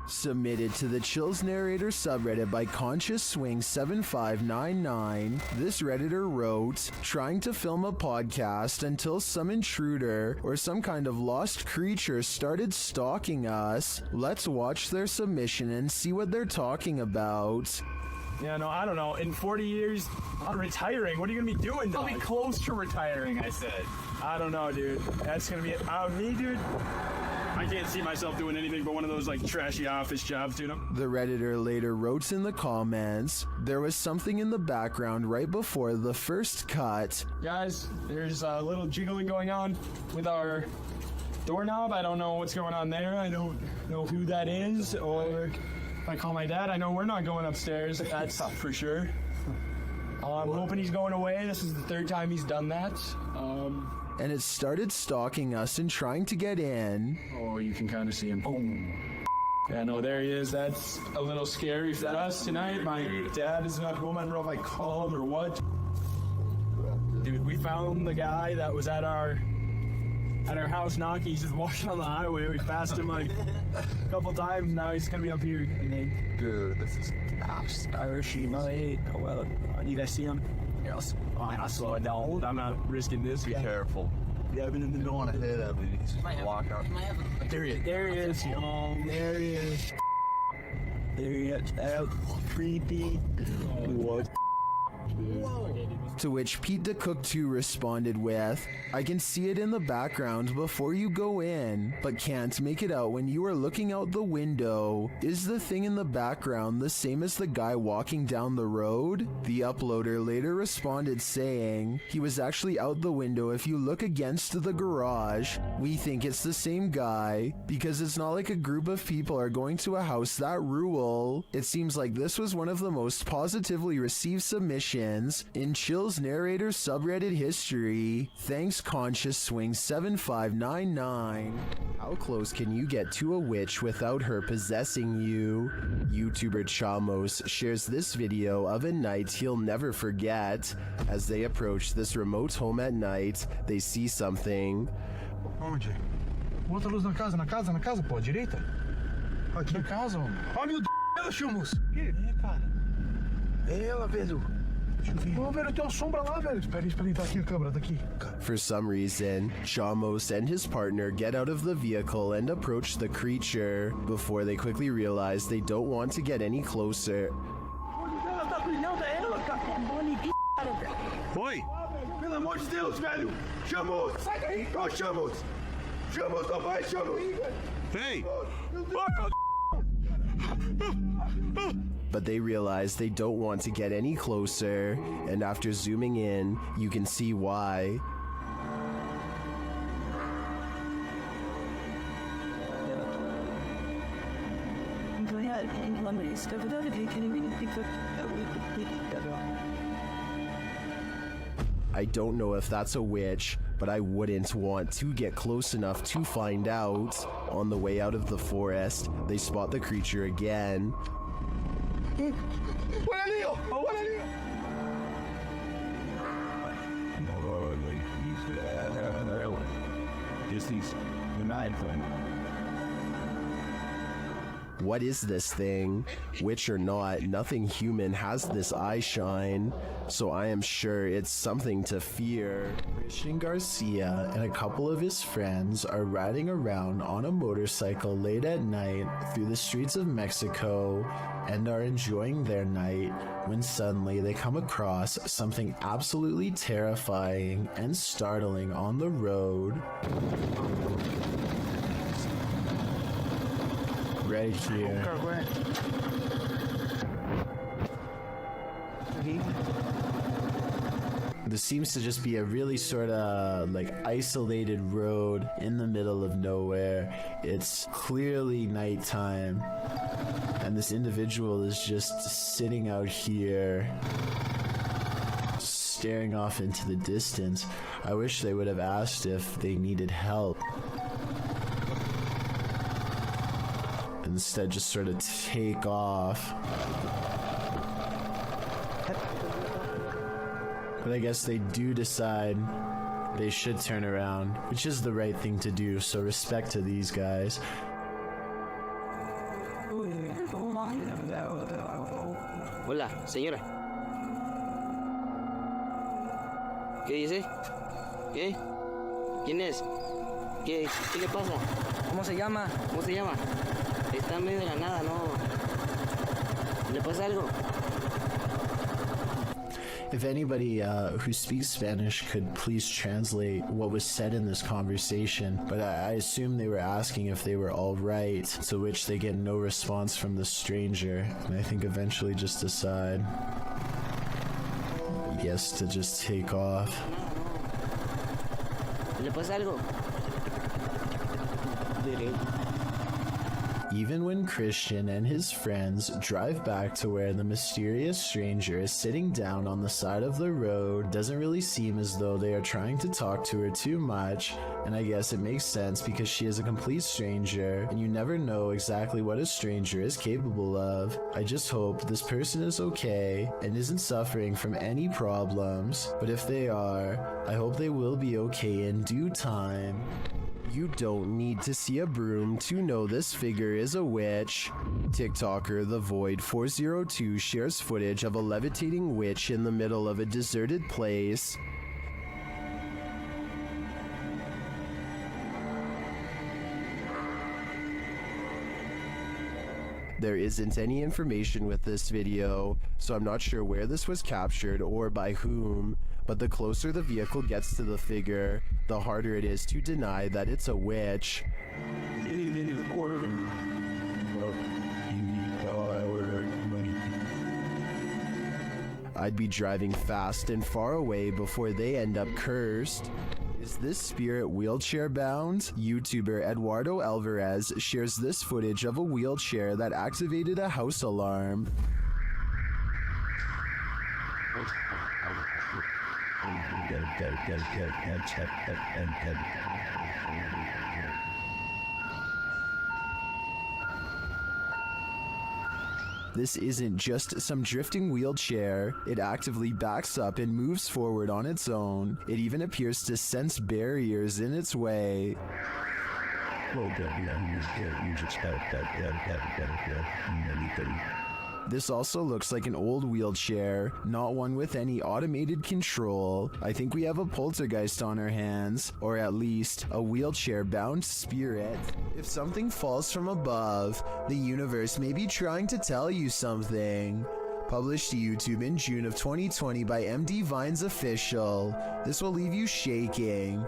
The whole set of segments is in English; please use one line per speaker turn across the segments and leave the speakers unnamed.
Submitted to the Chills Narrator subreddit by Conscious Swing 7599, this redditor wrote, trying to film a podcast until some intruder or some kind of lost creature started stalking us. Let's watch their submission and see what they're talking about.
Yeah, no, I don't know. In 40 years, I'm retiring. What are you going to be doing, dog?
I'll be close to retiring, I said.
I don't know, dude. That's going to be it. Me, dude. I can't see myself doing anything but one of those, like, trashy office jobs, dude.
The redditor later wrote in the comments, there was something in the background right before the first cut.
Guys, there's a little jiggling going on with our doorknob. I don't know what's going on there. I don't know who that is, or if I call my dad, I know we're not going upstairs. That's for sure. I'm hoping he's going away. This is the third time he's done that.
And it started stalking us and trying to get in.
Oh, you can kind of see him. Boom. Yeah, no, there he is. That's a little scary for us tonight. My dad is not home. I don't know if I call him or what. Dude, we found the guy that was at our house knocking. He's just walking on the highway. We passed him like a couple times. Now he's gonna be up here.
Dude, this is Irish. Well, you guys see him? Yes. I'll slow it down. I'm not risking this. Be careful. Yeah, I've been in the middle on a head of it. He's just walk out. There he is.
There he is. There he is.
There he is. Creepy. What?
To which Pete the Cook 2 responded with, I can see it in the background before you go in, but can't make it out when you are looking out the window. Is the thing in the background the same as the guy walking down the road? The uploader later responded saying, he was actually out the window if you look against the garage. We think it's the same guy, because it's not like a group of people are going to a house that rule. It seems like this was one of the most positively received submissions in Chill's Narrator subreddit history. Thanks, Conscious Swing 7599. How close can you get to a witch without her possessing you? YouTuber Chamos shares this video of a night he'll never forget. As they approach this remote home at night, they see something.
Onde? Bota a luz na casa, pô, à direita? Aqui. Na casa, homem. Oh, meu Deus, Chamos! É, cara. É ela, velho. Oh, velho, tem uma sombra lá, velho. Espera aí, tá aqui a câmera, tá aqui.
For some reason, Chamos and his partner get out of the vehicle and approach the creature before they quickly realize they don't want to get any closer.
Oi! Pelo amor de Deus, velho! Chamos! Sai daí! Ó, Chamos! Chamos, não vai, Chamos! Vem!
But they realize they don't want to get any closer, and after zooming in, you can see why. I don't know if that's a witch, but I wouldn't want to get close enough to find out. On the way out of the forest, they spot the creature again. What is this thing? Witch or not, nothing human has this eye shine, so I am sure it's something to fear. Christian Garcia and a couple of his friends are riding around on a motorcycle late at night through the streets of Mexico and are enjoying their night when suddenly they come across something absolutely terrifying and startling on the road. Right here. This seems to just be a really sort of like isolated road in the middle of nowhere. It's clearly nighttime, and this individual is just sitting out here staring off into the distance. I wish they would have asked if they needed help. Instead, just sort of take off. But I guess they do decide they should turn around, which is the right thing to do, so respect to these guys.
Hola, señora. ¿Qué dice? ¿Qué? ¿Quién es? ¿Qué le pasa?
¿Cómo se llama?
¿Cómo se llama? Está en medio de la nada, ¿no? ¿Le pasa algo?
If anybody who speaks Spanish could please translate what was said in this conversation, but I assume they were asking if they were all right, to which they get no response from the stranger, and I think eventually just decide, yes, to just take off.
¿Le pasa algo?
Even when Christian and his friends drive back to where the mysterious stranger is sitting down on the side of the road, doesn't really seem as though they are trying to talk to her too much, and I guess it makes sense because she is a complete stranger, and you never know exactly what a stranger is capable of. I just hope this person is okay and isn't suffering from any problems, but if they are, I hope they will be okay in due time. You don't need to see a broom to know this figure is a witch. TikToker The Void 402 shares footage of a levitating witch in the middle of a deserted place. There isn't any information with this video, so I'm not sure where this was captured or by whom, but the closer the vehicle gets to the figure, the harder it is to deny that it's a witch. I'd be driving fast and far away before they end up cursed. Is this spirit wheelchair bound? YouTuber Eduardo Alvarez shares this footage of a wheelchair that activated a house alarm. This isn't just some drifting wheelchair. It actively backs up and moves forward on its own. It even appears to sense barriers in its way. This also looks like an old wheelchair, not one with any automated control. I think we have a poltergeist on our hands, or at least a wheelchair-bound spirit. If something falls from above, the universe may be trying to tell you something. Published to YouTube in June of 2020 by MD Vines Official. This will leave you shaking.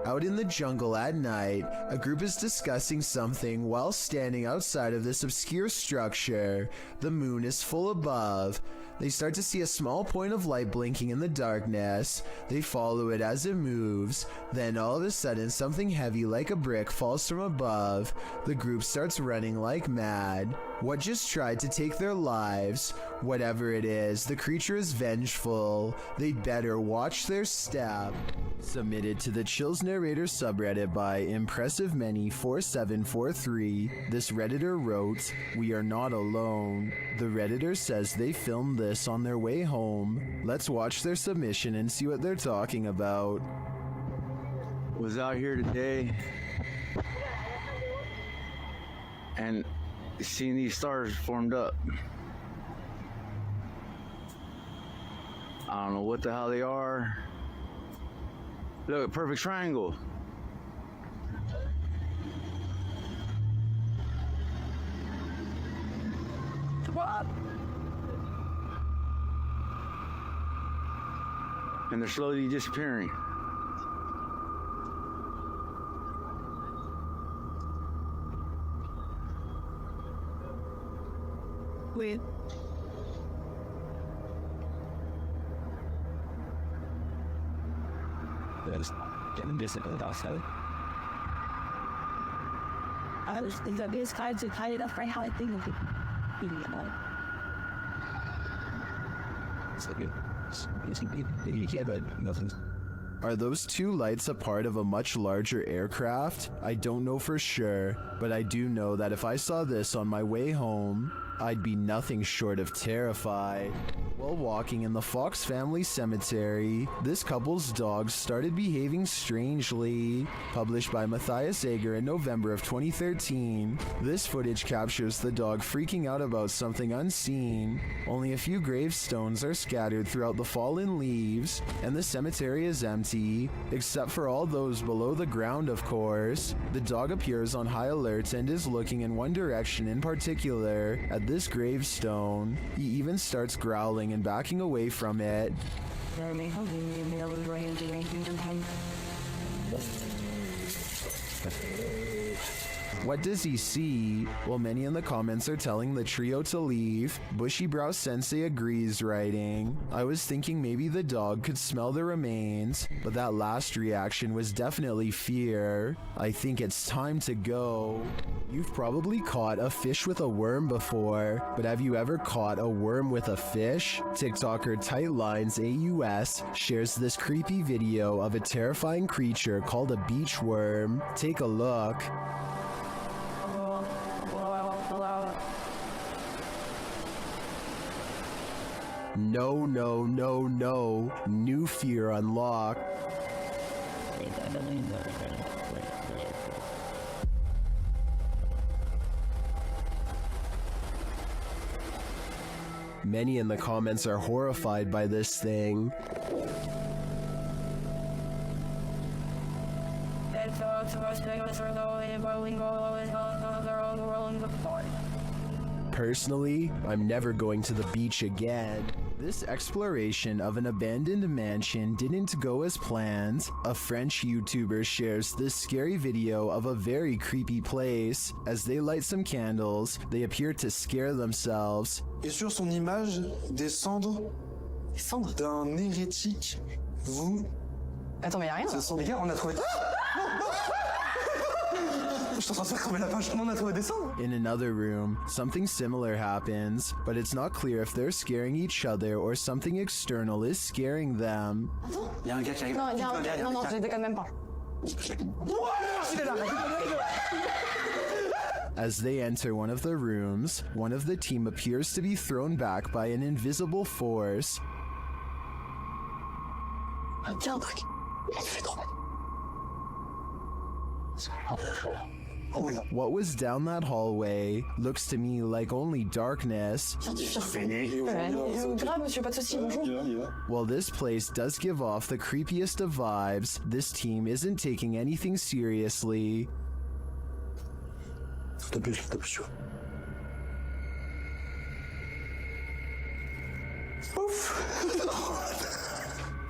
Out in the jungle at night, a group is discussing something while standing outside of this obscure structure. The moon is full above. They start to see a small point of light blinking in the darkness. They follow it as it moves. Then all of a sudden, something heavy like a brick falls from above. The group starts running like mad. What just tried to take their lives? Whatever it is, the creature is vengeful. They better watch their step. Submitted to the Chills Narrator subreddit by Impressive Many 4743, this Redditor wrote, "We are not alone." The Redditor says they filmed this on their way home. Let's watch their submission and see what they're talking about.
Was out here today and seeing these stars formed up. I don't know what the hell they are. Look, a perfect triangle. What? And they're slowly disappearing.
Wait.
There's getting distant outside.
I was thinking that this guy to tie it up right how I think of it.
It's like but nothing.
Are those two lights a part of a much larger aircraft? I don't know for sure, but I do know that if I saw this on my way home, I'd be nothing short of terrified. While walking in the Fox family cemetery, this couple's dog started behaving strangely. Published by Matthias Ager in November of 2013, this footage captures the dog freaking out about something unseen. Only a few gravestones are scattered throughout the fallen leaves, and the cemetery is empty, except for all those below the ground, of course. The dog appears on high alert and is looking in one direction in particular, at this gravestone. He even starts growling and backing away from it. What does he see? Well, many in the comments are telling the trio to leave. Bushy Brow Sensei agrees, writing, I was thinking maybe the dog could smell the remains, but that last reaction was definitely fear. I think it's time to go. You've probably caught a fish with a worm before, but have you ever caught a worm with a fish? TikToker Tightlines AUS shares this creepy video of a terrifying creature called a beach worm. Take a look. No, no, no, no. New fear unlocked. Many in the comments are horrified by this thing. Personally, I'm never going to the beach again. This exploration of an abandoned mansion didn't go as planned. A French YouTuber shares this scary video of a very creepy place. As they light some candles, they appear to scare themselves.
Et sur son image, des cendres d'un hérétique. Vous...
Attends, mais y'a rien.
Ce sont les gars, on a trouvé... Je suis en train de faire crever la page. On a trouvé des cendres.
In another room, something similar happens, but it's not clear if they're scaring each other or something external is scaring them.
Y'a un gars qui arrive.
Non, je déconne même pas.
As they enter one of the rooms, one of the team appears to be thrown back by an invisible force.
Tiens, un truc. Il fait trop mal.
What was down that hallway looks to me like only darkness.
Grave, monsieur, pas de soucis, bonjour.
While this place does give off the creepiest of vibes, this team isn't taking anything seriously.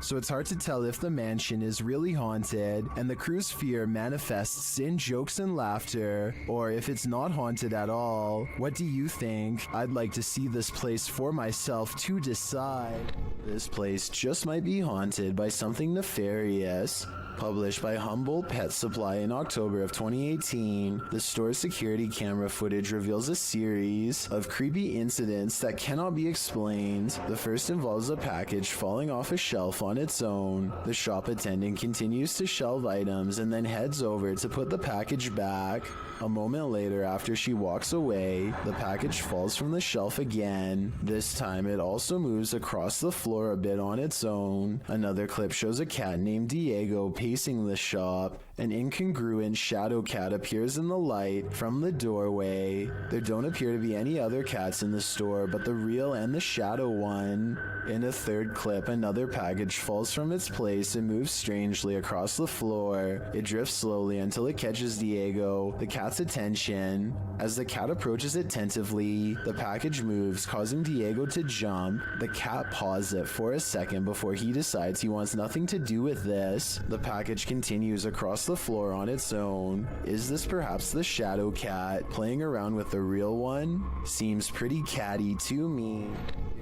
So it's hard to tell if the mansion is really haunted, and the crew's fear manifests in jokes and laughter, or if it's not haunted at all. What do you think? I'd like to see this place for myself to decide. This place just might be haunted by something nefarious. Published by Humboldt Pet Supply in October of 2018, the store's security camera footage reveals a series of creepy incidents that cannot be explained. The first involves a package falling off a shelf on its own. The shop attendant continues to shelve items and then heads over to put the package back. A moment later, after she walks away, the package falls from the shelf again. This time, it also moves across the floor a bit on its own. Another clip shows a cat named Diego pacing the shop. An incongruent shadow cat appears in the light from the doorway. There don't appear to be any other cats in the store but the real and the shadow one. In a third clip, another package falls from its place and moves strangely across the floor. It drifts slowly until it catches Diego, the cat's attention. As the cat approaches it tentatively, the package moves, causing Diego to jump. The cat paws it for a second before he decides he wants nothing to do with this. The package continues across the floor on its own. Is this perhaps the shadow cat playing around with the real one? Seems pretty catty to me.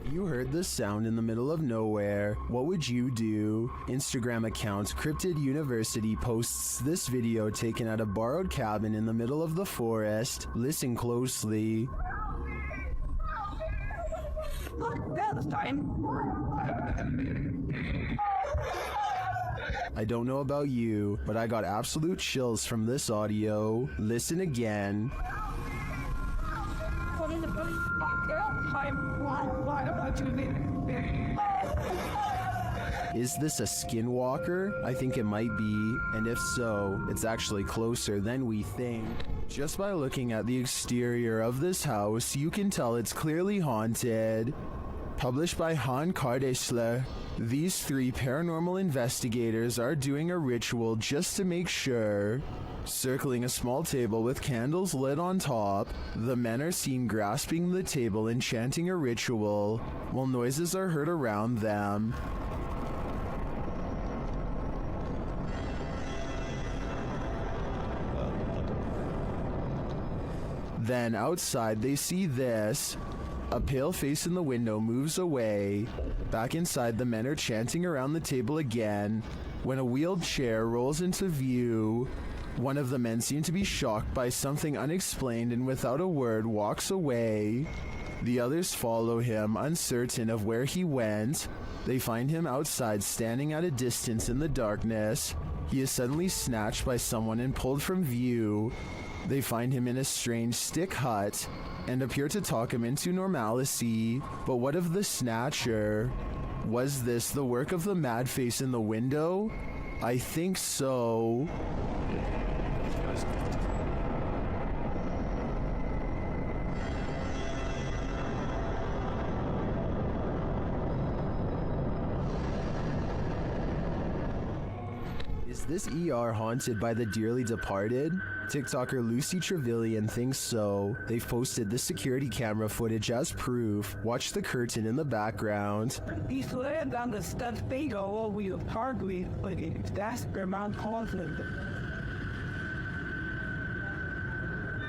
If you heard this sound in the middle of nowhere, what would you do? Instagram account Cryptid University posts this video taken at a borrowed cabin in the middle of the forest. Listen closely.
This time.
I don't know about you, but I got absolute chills from this audio. Listen again.
What is it, really? Girl, time. Why don't you leave?
Is this a Skinwalker? I think it might be, and if so, it's actually closer than we think. Just by looking at the exterior of this house, you can tell it's clearly haunted. Published by Kardesler, these 3 paranormal investigators are doing a ritual just to make sure. Circling a small table with candles lit on top, the men are seen grasping the table and chanting a ritual, while noises are heard around them. Then outside they see this. A pale face in the window moves away. Back inside, the men are chanting around the table again when a wheeled chair rolls into view. One of the men seems to be shocked by something unexplained and without a word walks away. The others follow him, uncertain of where he went. They find him outside standing at a distance in the darkness. He is suddenly snatched by someone and pulled from view. They find him in a strange stick hut and appear to talk him into normalcy. But what of the snatcher? Was this the work of the mad face in the window? I think so. Is this ER haunted by the dearly departed? TikToker Lucy Trevelyan thinks so. They've posted this security camera footage as proof. Watch the curtain in the background.
He slammed on the stuffed thing all over your hardly, but that's where my conflict.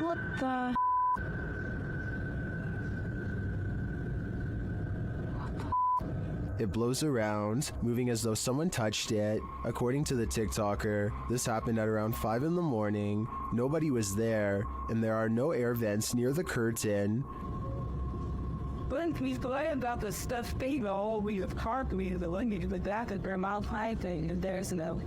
What the?
It blows around, moving as though someone touched it. According to the TikToker, this happened at around 5 in the morning. Nobody was there, and there are no air vents near the curtain.
But he's slammed on the stuffed thing all over your hardly, but that's where my thing, and there's no.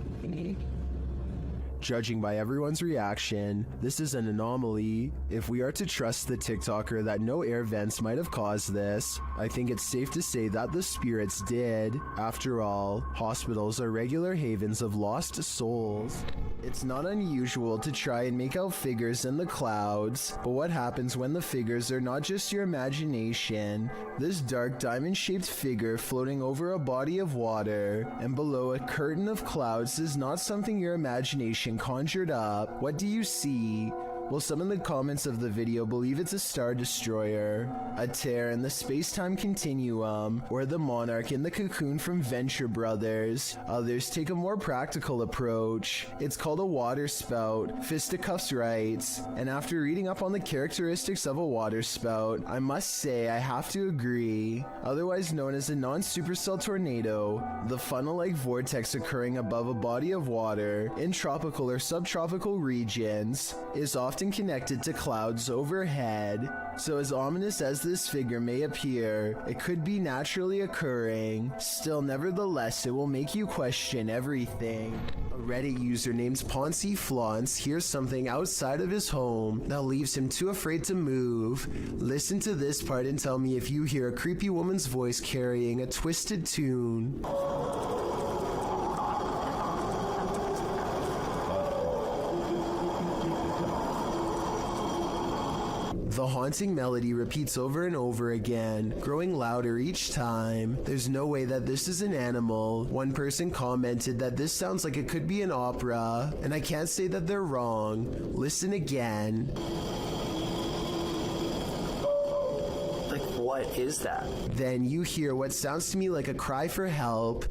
Judging by everyone's reaction, this is an anomaly. If we are to trust the TikToker that no air vents might have caused this, I think it's safe to say that the spirits did. After all, hospitals are regular havens of lost souls. It's not unusual to try and make out figures in the clouds, but what happens when the figures are not just your imagination? This dark diamond-shaped figure floating over a body of water and below a curtain of clouds is not something your imagination conjured up. What do you see? Well, some in the comments of the video believe it's a star destroyer, a tear in the space-time continuum, or the monarch in the cocoon from Venture Brothers. Others take a more practical approach. It's called a water spout, Fisticuffs writes, and after reading up on the characteristics of a water spout, I must say I have to agree. Otherwise known as a non-supercell tornado, the funnel-like vortex occurring above a body of water in tropical or subtropical regions is often connected to clouds overhead. So as ominous as this figure may appear, it could be naturally occurring. Still, nevertheless, it will make you question everything. A Reddit user named Poncy Flauns hears something outside of his home that leaves him too afraid to move. Listen to this part and tell me if you hear a creepy woman's voice carrying a twisted tune. The haunting melody repeats over and over again, growing louder each time. There's no way that this is an animal. One person commented that this sounds like it could be an opera, and I can't say that they're wrong. Listen again.
Like, what is that?
Then you hear what sounds to me like a cry for help.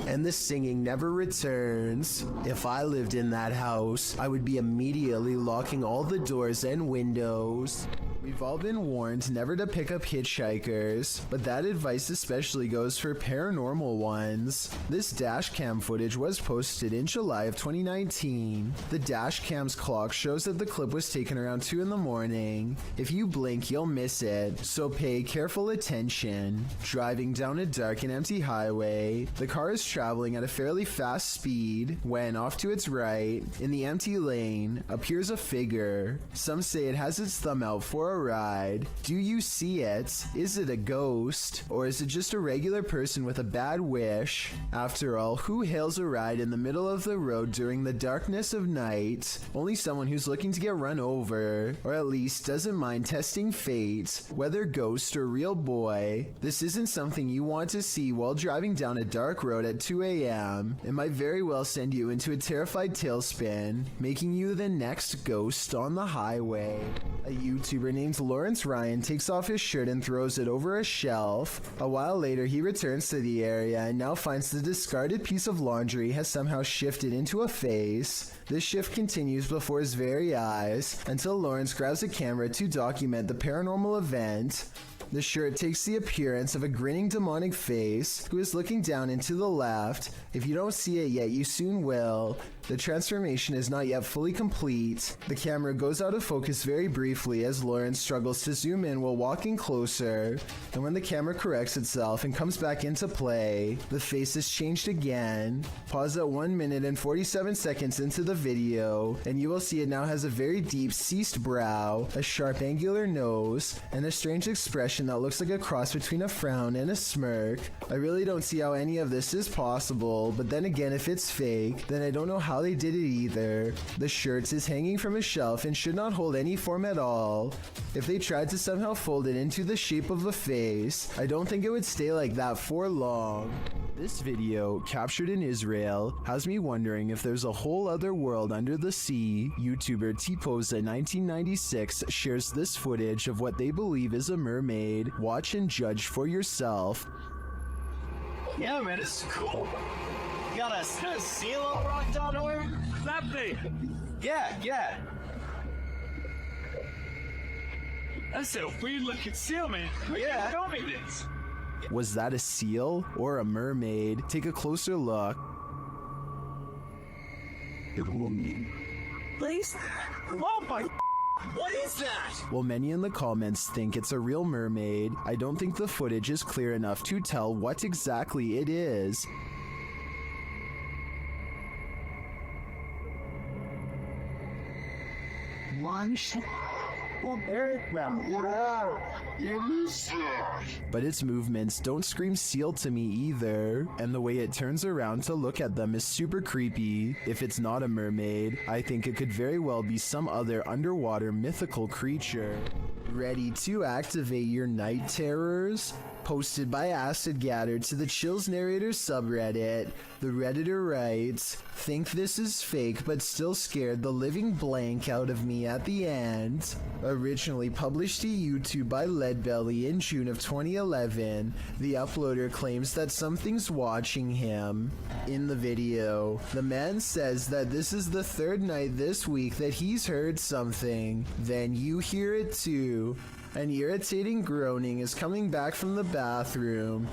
And the singing never returns. If I lived in that house, I would be immediately locking all the doors and windows. We've all been warned never to pick up hitchhikers, but that advice especially goes for paranormal ones. This dash cam footage was posted in July of 2019. The dash cam's clock shows that the clip was taken around 2 in the morning. If you blink, you'll miss it, so pay careful attention. Driving down a dark and empty highway, the car is traveling at a fairly fast speed when, off to its right, in the empty lane, appears a figure. Some say it has its thumb out for a a ride. Do you see it? Is it a ghost? Or is it just a regular person with a bad wish? After all, who hails a ride in the middle of the road during the darkness of night? Only someone who's looking to get run over, or at least doesn't mind testing fate, whether ghost or real boy. This isn't something you want to see while driving down a dark road at 2 a.m. It might very well send you into a terrified tailspin, making you the next ghost on the highway. A YouTuber named Lawrence Ryan takes off his shirt and throws it over a shelf. A while later, he returns to the area and now finds the discarded piece of laundry has somehow shifted into a face. This shift continues before his very eyes until Lawrence grabs a camera to document the paranormal event. The shirt takes the appearance of a grinning demonic face who is looking down into the left. If you don't see it yet, you soon will. The transformation is not yet fully complete. The camera goes out of focus very briefly as Lawrence struggles to zoom in while walking closer. And when the camera corrects itself and comes back into play, the face is changed again. Pause at 1 minute and 47 seconds into the video, and you will see it now has a very deep ceased brow, a sharp angular nose, and a strange expression that looks like a cross between a frown and a smirk. I really don't see how any of this is possible, but then again, if it's fake, then I don't know how they did it either. The shirt is hanging from a shelf and should not hold any form at all. If they tried to somehow fold it into the shape of a face, I don't think it would stay like that for long. This video, captured in Israel, has me wondering if there's a whole other world under the sea. YouTuber T-Posa 1996 shares this footage of what they believe is a mermaid. Watch and judge for yourself.
Yeah, man, it's cool. You got a seal all rocked out nowhere? That big. Yeah. That's a weird looking seal, man. Yeah. Show me this.
Was that a seal or a mermaid? Take a closer look.
Please? Oh my, what is that?
While many in the comments think it's a real mermaid, I don't think the footage is clear enough to tell what exactly it is. But its movements don't scream seal to me either, and the way it turns around to look at them is super creepy. If it's not a mermaid, I think it could very well be some other underwater mythical creature. Ready to activate your night terrors? Posted by Acid Gather to the Chills Narrator subreddit, the Redditor writes, "Think this is fake but still scared the living blank out of me at the end." Originally published to YouTube by Leadbelly in June of 2011, the uploader claims that something's watching him. In the video, the man says that this is the third night this week that he's heard something. Then you hear it too. An irritating groaning is coming back from the bathroom.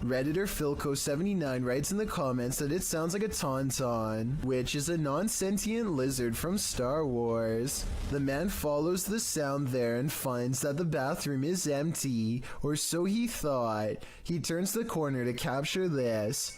Redditor Philco79 writes in the comments that it sounds like a tauntaun, which is a non-sentient lizard from Star Wars. The man follows the sound there and finds that the bathroom is empty, or so he thought. He turns the corner to capture this.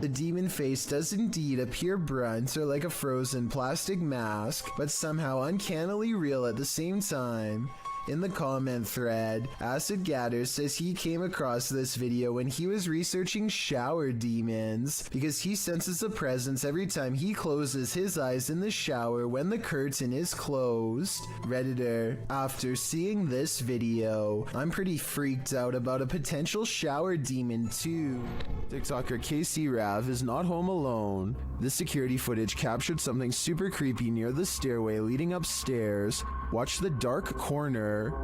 The demon face does indeed appear brunt or like a frozen plastic mask, but somehow uncannily real at the same time. In the comment thread, Acid Gather says he came across this video when he was researching shower demons, because he senses a presence every time he closes his eyes in the shower when the curtain is closed. Redditor, after seeing this video, I'm pretty freaked out about a potential shower demon too. TikToker KC Rav is not home alone. This security footage captured something super creepy near the stairway leading upstairs. Watch the dark corner.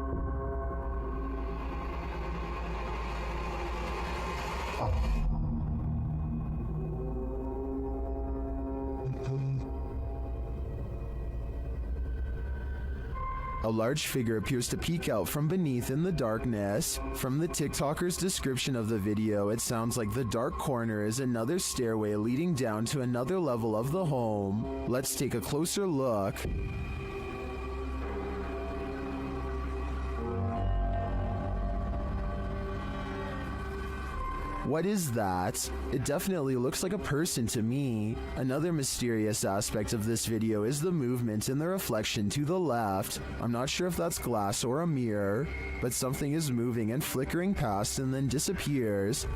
A large figure appears to peek out from beneath in the darkness. From the TikToker's description of the video, it sounds like the dark corner is another stairway leading down to another level of the home. Let's take a closer look. What is that? It definitely looks like a person to me. Another mysterious aspect of this video is the movement in the reflection to the left. I'm not sure if that's glass or a mirror, but something is moving and flickering past and then disappears.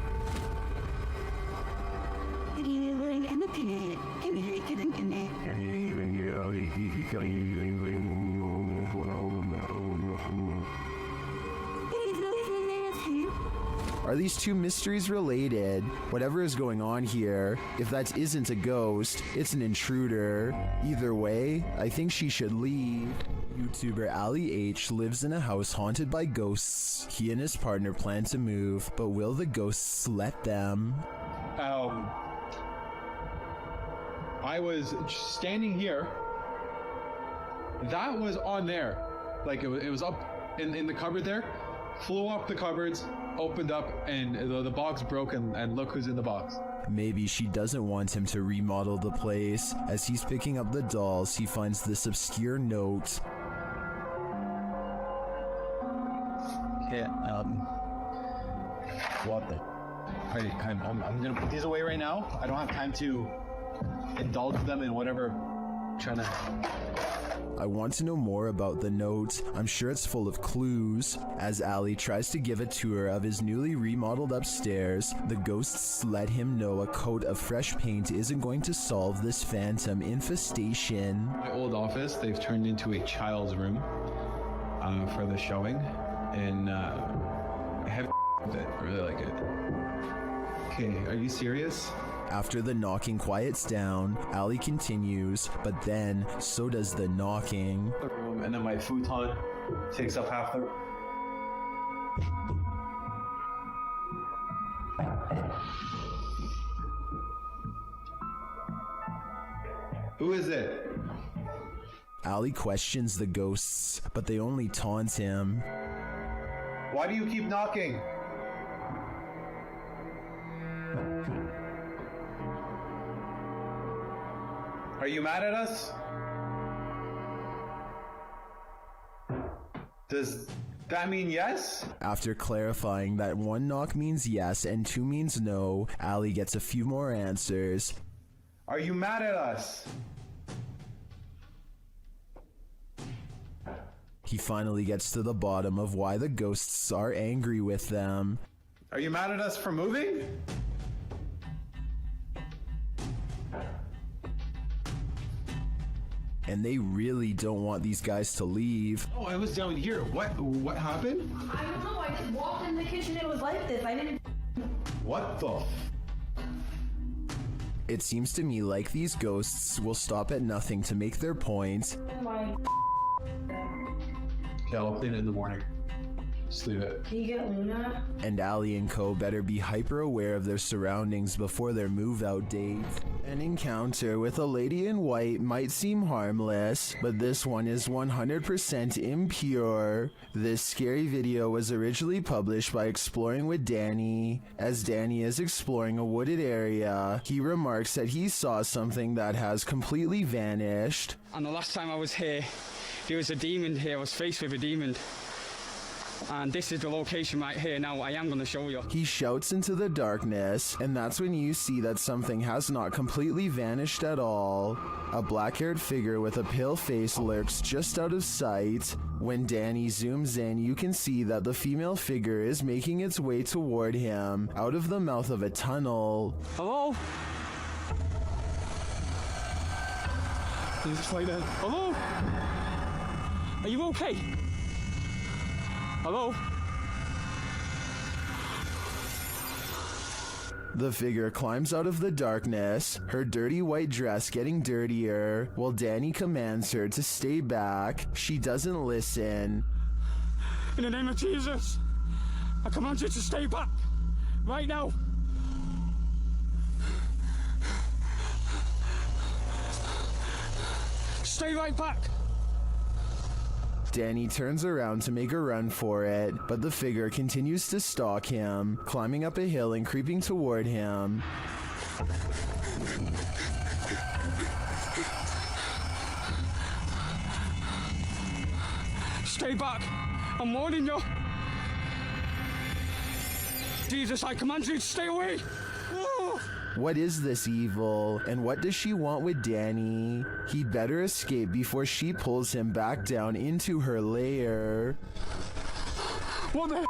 Are these two mysteries related? Whatever is going on here, if that isn't a ghost, it's an intruder. Either way, I think she should leave. YouTuber Ali H lives in a house haunted by ghosts. He and his partner plan to move, but will the ghosts let them?
I was standing here. That was on there. Like it was up in the cupboard there. Flew up the cupboards, opened up, and the box broke, and look who's in the box.
Maybe she doesn't want him to remodel the place. As he's picking up the dolls, he finds this obscure note.
Okay, what the? I'm gonna put these away right now. I don't have time to indulge them in whatever trying to...
I want to know more about the note. I'm sure it's full of clues. As Ali tries to give a tour of his newly remodeled upstairs, the ghosts let him know a coat of fresh paint isn't going to solve this phantom infestation.
My old office, they've turned into a child's room for the showing, and I have it. I really like it. Okay, are you serious?
After the knocking quiets down, Ali continues, but then so does the knocking.
The room, and then my futon takes up half the...
Who is it?
Ali questions the ghosts, but they only taunt him.
Why do you keep knocking? Are you mad at us? Does that mean yes?
After clarifying that 1 knock means yes and 2 means no, Ali gets a few more answers.
Are you mad at us?
He finally gets to the bottom of why the ghosts are angry with them.
Are you mad at us for moving?
And they really don't want these guys to leave.
Oh, I was down here. What happened?
I don't know. I just walked in the kitchen. It was like this. I didn't.
What the?
It seems to me like these ghosts will stop at nothing to make their point.
Oh my.
Okay, I'll clean it in the morning. Just leave it.
Can you get Luna?
And Ali and co better be hyper aware of their surroundings before their move out date. An encounter with a lady in white might seem harmless, but this one is 100% impure. This scary video was originally published by Exploring with Danny. As Danny is exploring a wooded area, he remarks that he saw something that has completely vanished.
And the last time I was here, there was a demon here. I was faced with a demon. And this is the location right here. Now I am going to show you.
He shouts into the darkness, and that's when you see that something has not completely vanished at all. A black-haired figure with a pale face lurks just out of sight. When Danny zooms in, you can see that the female figure is making its way toward him, out of the mouth of a tunnel.
Hello? He's just like that. Hello? Are you okay? Hello?
The figure climbs out of the darkness, her dirty white dress getting dirtier, while Danny commands her to stay back. She doesn't listen.
In the name of Jesus, I command you to stay back. Right now. Stay right back.
Danny turns around to make a run for it, but the figure continues to stalk him, climbing up a hill and creeping toward him.
Stay back. I'm warning you. Jesus, I command you to stay away! Oh.
What is this evil, and what does she want with Danny? He'd better escape before she pulls him back down into her lair.
What the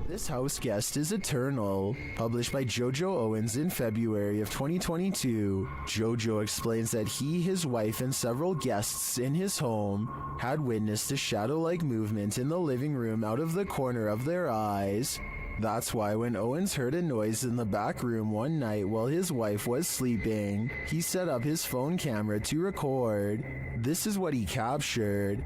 This house guest is eternal. Published by Jojo Owens in February of 2022, Jojo explains that he, his wife, and several guests in his home had witnessed a shadow-like movement in the living room out of the corner of their eyes. That's why when Owens heard a noise in the back room one night while his wife was sleeping, he set up his phone camera to record. This is what he captured.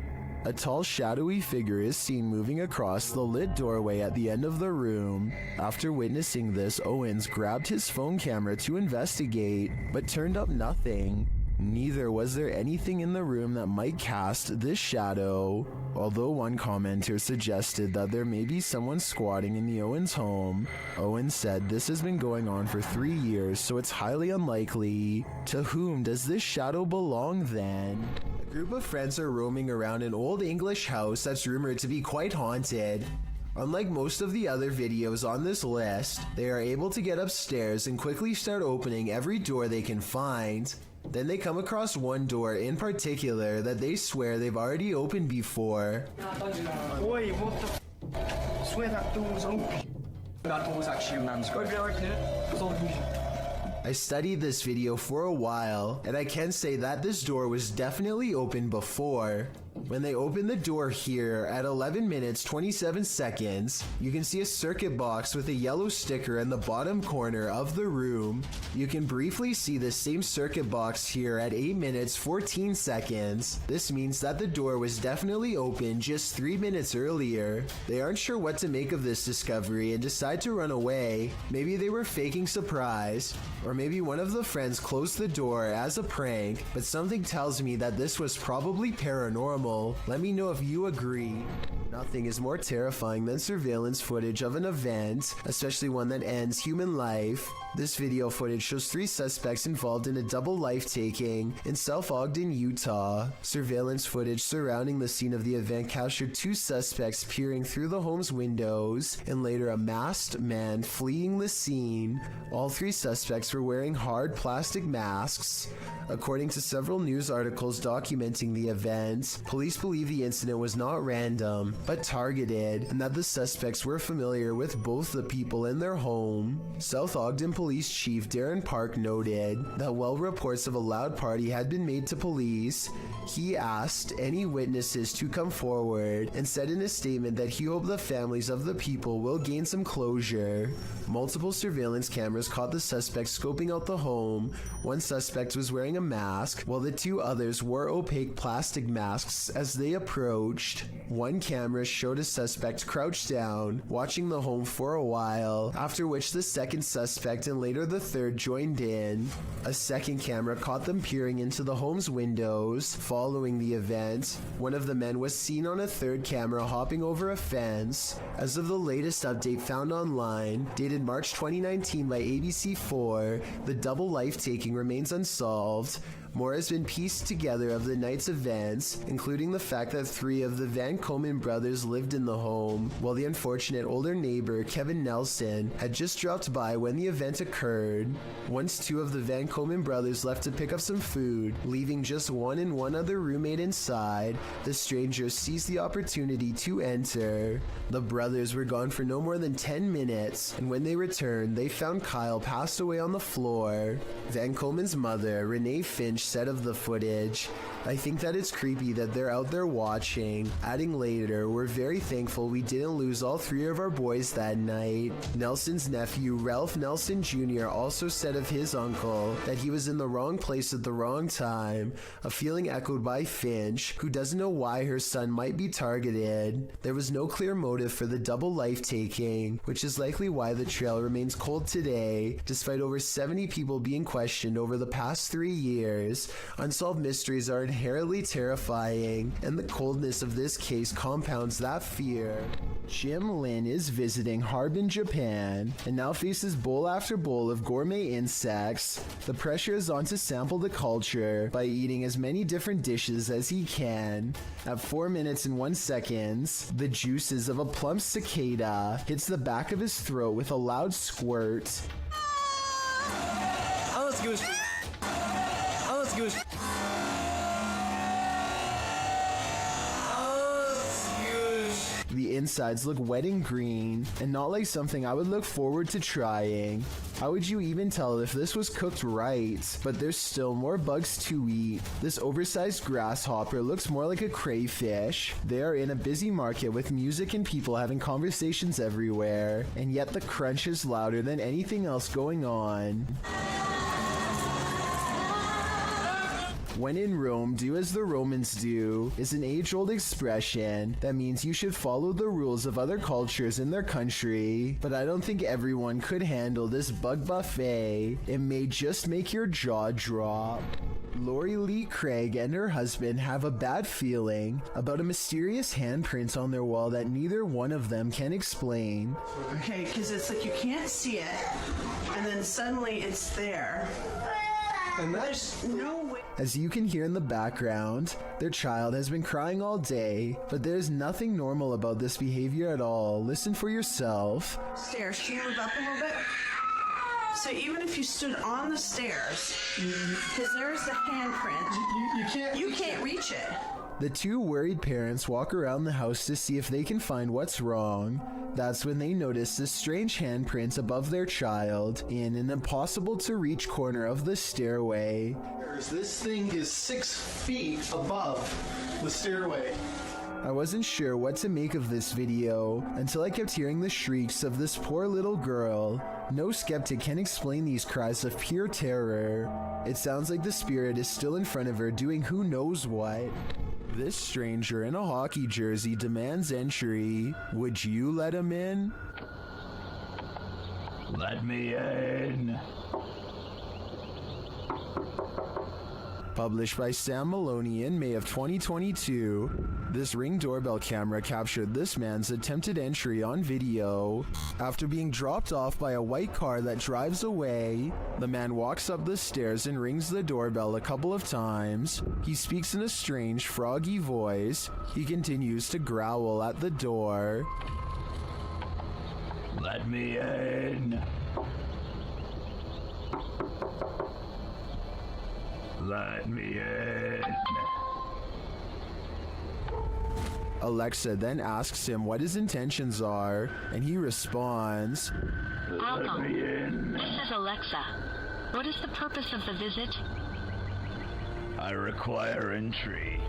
A tall, shadowy figure is seen moving across the lit doorway at the end of the room. After witnessing this, Owens grabbed his phone camera to investigate, but turned up nothing. Neither was there anything in the room that might cast this shadow, although one commenter suggested that there may be someone squatting in the Owens home. Owens said this has been going on for 3 years, so it's highly unlikely. To whom does this shadow belong then? A group of friends are roaming around an old English house that's rumored to be quite haunted. Unlike most of the other videos on this list, they are able to get upstairs and quickly start opening every door they can find. Then they come across one door in particular that they swear they've already opened before.
Oi, what the I swear that door was open. That door was actually a man's grave.
I studied this video for a while, and I can say that this door was definitely open before. When they open the door here at 11 minutes 27 seconds, you can see a circuit box with a yellow sticker in the bottom corner of the room. You can briefly see the same circuit box here at 8 minutes 14 seconds. This means that the door was definitely open just 3 minutes earlier. They aren't sure what to make of this discovery and decide to run away. Maybe they were faking surprise, or maybe one of the friends closed the door as a prank, but something tells me that this was probably paranormal. Let me know if you agree. Nothing is more terrifying than surveillance footage of an event, especially one that ends human life. This video footage shows 3 suspects involved in a double life-taking in South Ogden, Utah. Surveillance footage surrounding the scene of the event captured 2 suspects peering through the home's windows, and later a masked man fleeing the scene. All 3 suspects were wearing hard plastic masks. According to several news articles documenting the event, police believe the incident was not random, but targeted, and that the suspects were familiar with both the people in their home. South Ogden Police Chief Darren Park noted that while reports of a loud party had been made to police, he asked any witnesses to come forward and said in a statement that he hoped the families of the people will gain some closure. Multiple surveillance cameras caught the suspects scoping out the home. One suspect was wearing a mask, while the 2 others wore opaque plastic masks as they approached. One camera showed a suspect crouched down, watching the home for a while, after which the second suspect and later the third joined in. A second camera caught them peering into the home's windows. Following the event, one of the men was seen on a third camera hopping over a fence. As of the latest update found online, dated March 2019 by ABC4, the double life-taking remains unsolved. More has been pieced together of the night's events, including the fact that 3 of the Van Komen brothers lived in the home, while the unfortunate older neighbor, Kevin Nelson, had just dropped by when the event occurred. Once 2 of the Van Komen brothers left to pick up some food, leaving just one and one other roommate inside, the strangers seized the opportunity to enter. The brothers were gone for no more than 10 minutes, and when they returned, they found Kyle passed away on the floor. Van Komen's mother, Renee Finch, said of the footage, "I think that it's creepy that they're out there watching." Adding later, "We're very thankful we didn't lose all 3 of our boys that night." Nelson's nephew, Ralph Nelson Jr., also said of his uncle that he was in the wrong place at the wrong time, a feeling echoed by Finch, who doesn't know why her son might be targeted. There was no clear motive for the double life-taking, which is likely why the trail remains cold today, despite over 70 people being questioned over the past 3 years. years. Unsolved mysteries are inherently terrifying, and the coldness of this case compounds that fear. Jim Lin is visiting Harbin, Japan, and now faces bowl after bowl of gourmet insects. The pressure is on to sample the culture by eating as many different dishes as he can. At 4 minutes and 1 second, the juices of a plump cicada hits the back of his throat with a loud squirt. The insides look wet and green, and not like something I would look forward to trying. How would you even tell if this was cooked right? But there's still more bugs to eat. This oversized grasshopper looks more like a crayfish. They are in a busy market with music and people having conversations everywhere, and yet the crunch is louder than anything else going on. When in Rome, do as the Romans do is an age-old expression that means you should follow the rules of other cultures in their country, but I don't think everyone could handle this bug buffet. It may just make your jaw drop. Lori Lee Craig and her husband have a bad feeling about a mysterious handprint on their wall that neither one of them can explain.
Okay, because it's like you can't see it, and then suddenly it's there. And there's no way.
As you can hear in the background, their child has been crying all day, but there's nothing normal about this behavior at all. Listen for yourself.
Stairs, can you move up a little bit? So even if you stood on the stairs, because there's the handprint, you can't reach it.
The two worried parents walk around the house to see if they can find what's wrong. That's when they notice this strange handprint above their child in an impossible to reach corner of the stairway.
This thing is 6 feet above the stairway.
I wasn't sure what to make of this video until I kept hearing the shrieks of this poor little girl. No skeptic can explain these cries of pure terror. It sounds like the spirit is still in front of her doing who knows what. This stranger in a hockey jersey demands entry. Would you let him in?
Let me in.
Published by Sam Maloney in May of 2022, this Ring doorbell camera captured this man's attempted entry on video. After being dropped off by a white car that drives away, the man walks up the stairs and rings the doorbell a couple of times. He speaks in a strange, froggy voice. He continues to growl at the door.
Let me in. Let me in.
Alexa then asks him what his intentions are, and he responds,
Let me in.
This is Alexa. What is the purpose of the visit?
I require entry.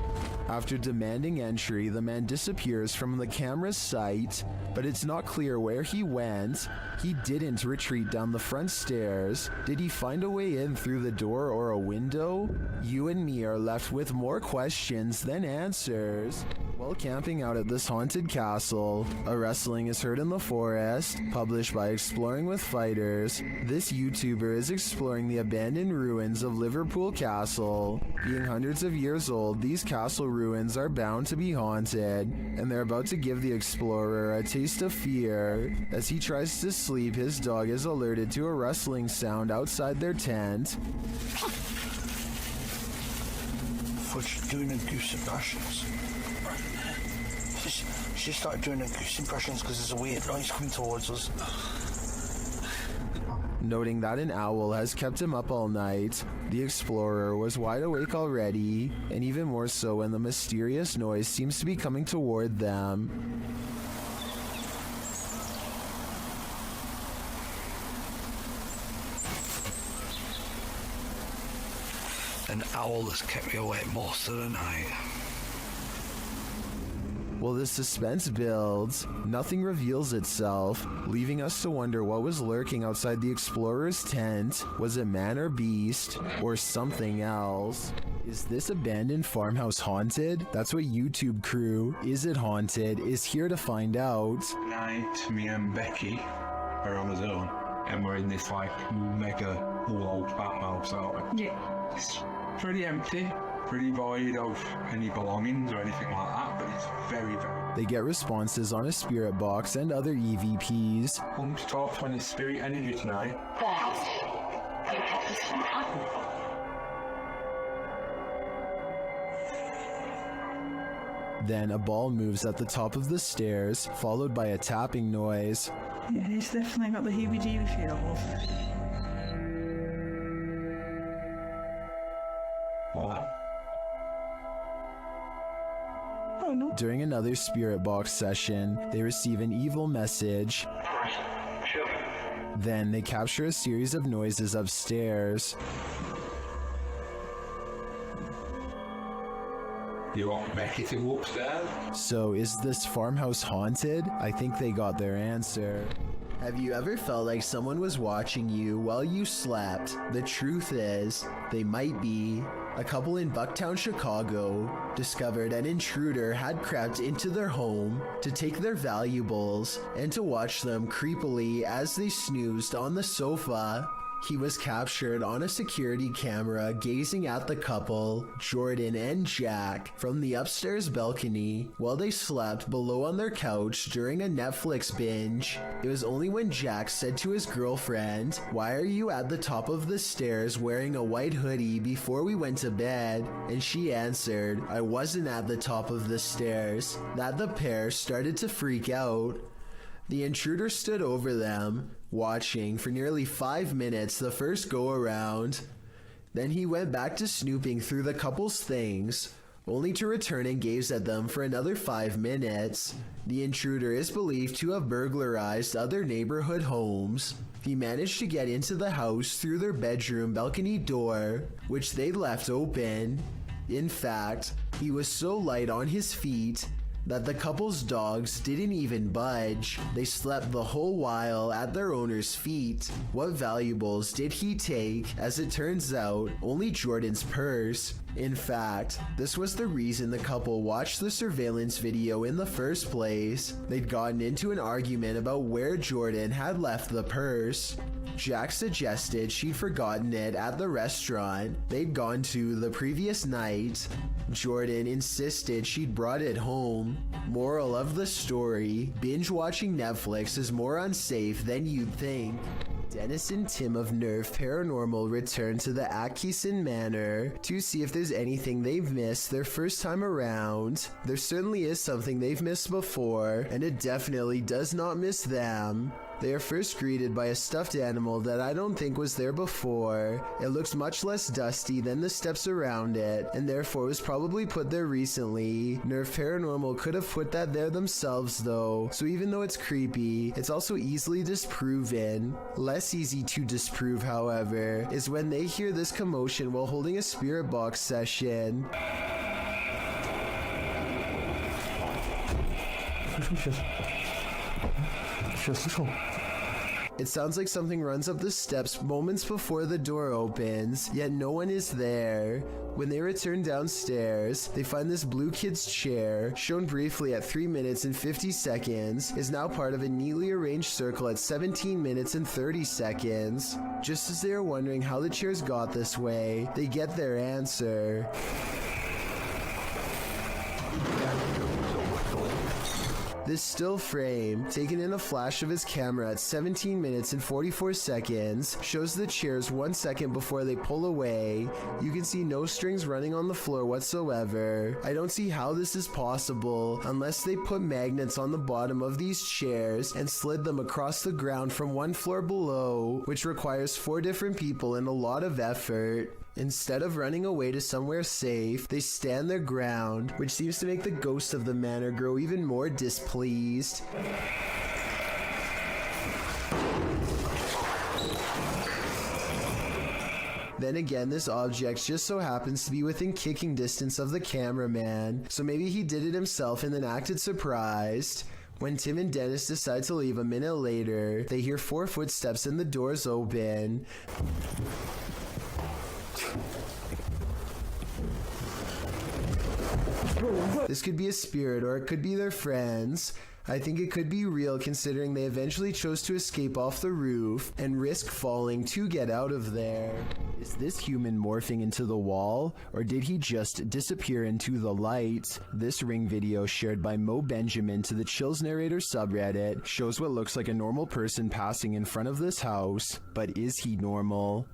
After demanding entry, the man disappears from the camera's sight, but it's not clear where he went. He didn't retreat down the front stairs. Did he find a way in through the door or a window? You and me are left with more questions than answers. While camping out at this haunted castle, a rustling is heard in the forest. Published by Exploring with Fighters, this YouTuber is exploring the abandoned ruins of Liverpool Castle. Being hundreds of years old, these castle ruins are bound to be haunted, and they're about to give the explorer a taste of fear. As he tries to sleep, his dog is alerted to a rustling sound outside their tent.
She's doing the goose impressions. She started doing the goose impressions because there's a weird noise coming towards us.
Noting that an owl has kept him up all night, the explorer was wide awake already, and even more so when the mysterious noise seems to be coming toward them.
An owl has kept me awake most of the night.
While the suspense builds, nothing reveals itself, leaving us to wonder what was lurking outside the explorer's tent. Was it man or beast, or something else? Is this abandoned farmhouse haunted? That's what YouTube crew, Is It Haunted, is here to find out.
Tonight, me and Becky are on our own, and we're in this like mega old farmhouse, aren't we?
Yeah.
Pretty empty, pretty void of any belongings or anything like that, but it's very, very...
They get responses on a spirit box and other EVPs.
Come to talk to any spirit energy tonight.
Then a ball moves at the top of the stairs, followed by a tapping noise.
Yeah, he's definitely got the heebie-jeebie feels.
What?
Oh no.
During another spirit box session, they receive an evil message. Then they capture a series of noises upstairs.
You want Becky to go upstairs?
So is this farmhouse haunted? I think they got their answer. Have you ever felt like someone was watching you while you slept? The truth is, they might be. A couple in Bucktown, Chicago, discovered an intruder had crept into their home to take their valuables and to watch them creepily as they snoozed on the sofa. He was captured on a security camera gazing at the couple, Jordan and Jack, from the upstairs balcony while they slept below on their couch during a Netflix binge. It was only when Jack said to his girlfriend, "Why are you at the top of the stairs wearing a white hoodie before we went to bed?" And she answered, "I wasn't at the top of the stairs," that the pair started to freak out. The intruder stood over them, watching for nearly 5 minutes the first go-around. Then he went back to snooping through the couple's things, only to return and gaze at them for another 5 minutes. The intruder is believed to have burglarized other neighborhood homes. He managed to get into the house through their bedroom balcony door, which they left open. In fact, he was so light on his feet that the couple's dogs didn't even budge. They slept the whole while at their owner's feet. What valuables did he take? As it turns out, only Jordan's purse. In fact, this was the reason the couple watched the surveillance video in the first place. They'd gotten into an argument about where Jordan had left the purse. Jack suggested she'd forgotten it at the restaurant they'd gone to the previous night. Jordan insisted she'd brought it home. Moral of the story, binge watching Netflix is more unsafe than you'd think. Dennis and Tim of Nerf Paranormal return to the Atkinson Manor to see if there's anything they've missed their first time around. There certainly is something they've missed before, and it definitely does not miss them. They are first greeted by a stuffed animal that I don't think was there before. It looks much less dusty than the steps around it, and therefore was probably put there recently. Nerf Paranormal could have put that there themselves though, so even though it's creepy, it's also easily disproven. Less easy to disprove, however, is when they hear this commotion while holding a spirit box session. It sounds like something runs up the steps moments before the door opens, yet no one is there. When they return downstairs, they find this blue kid's chair, shown briefly at 3 minutes and 50 seconds, is now part of a neatly arranged circle at 17 minutes and 30 seconds. Just as they are wondering how the chairs got this way, they get their answer. This still frame, taken in a flash of his camera at 17 minutes and 44 seconds, shows the chairs 1 second before they pull away. You can see no strings running on the floor whatsoever. I don't see how this is possible unless they put magnets on the bottom of these chairs and slid them across the ground from one floor below, which requires 4 different people and a lot of effort. Instead of running away to somewhere safe, they stand their ground, which seems to make the ghost of the manor grow even more displeased. Then again, this object just so happens to be within kicking distance of the cameraman, so maybe he did it himself and then acted surprised. When Tim and Dennis decide to leave a minute later, they hear 4 footsteps and the doors open. This could be a spirit or it could be their friends. I think it could be real considering they eventually chose to escape off the roof and risk falling to get out of there. Is this human morphing into the wall, or did he just disappear into the light? This Ring video shared by Mo Benjamin to the Chills Narrator subreddit shows what looks like a normal person passing in front of this house, but is he normal?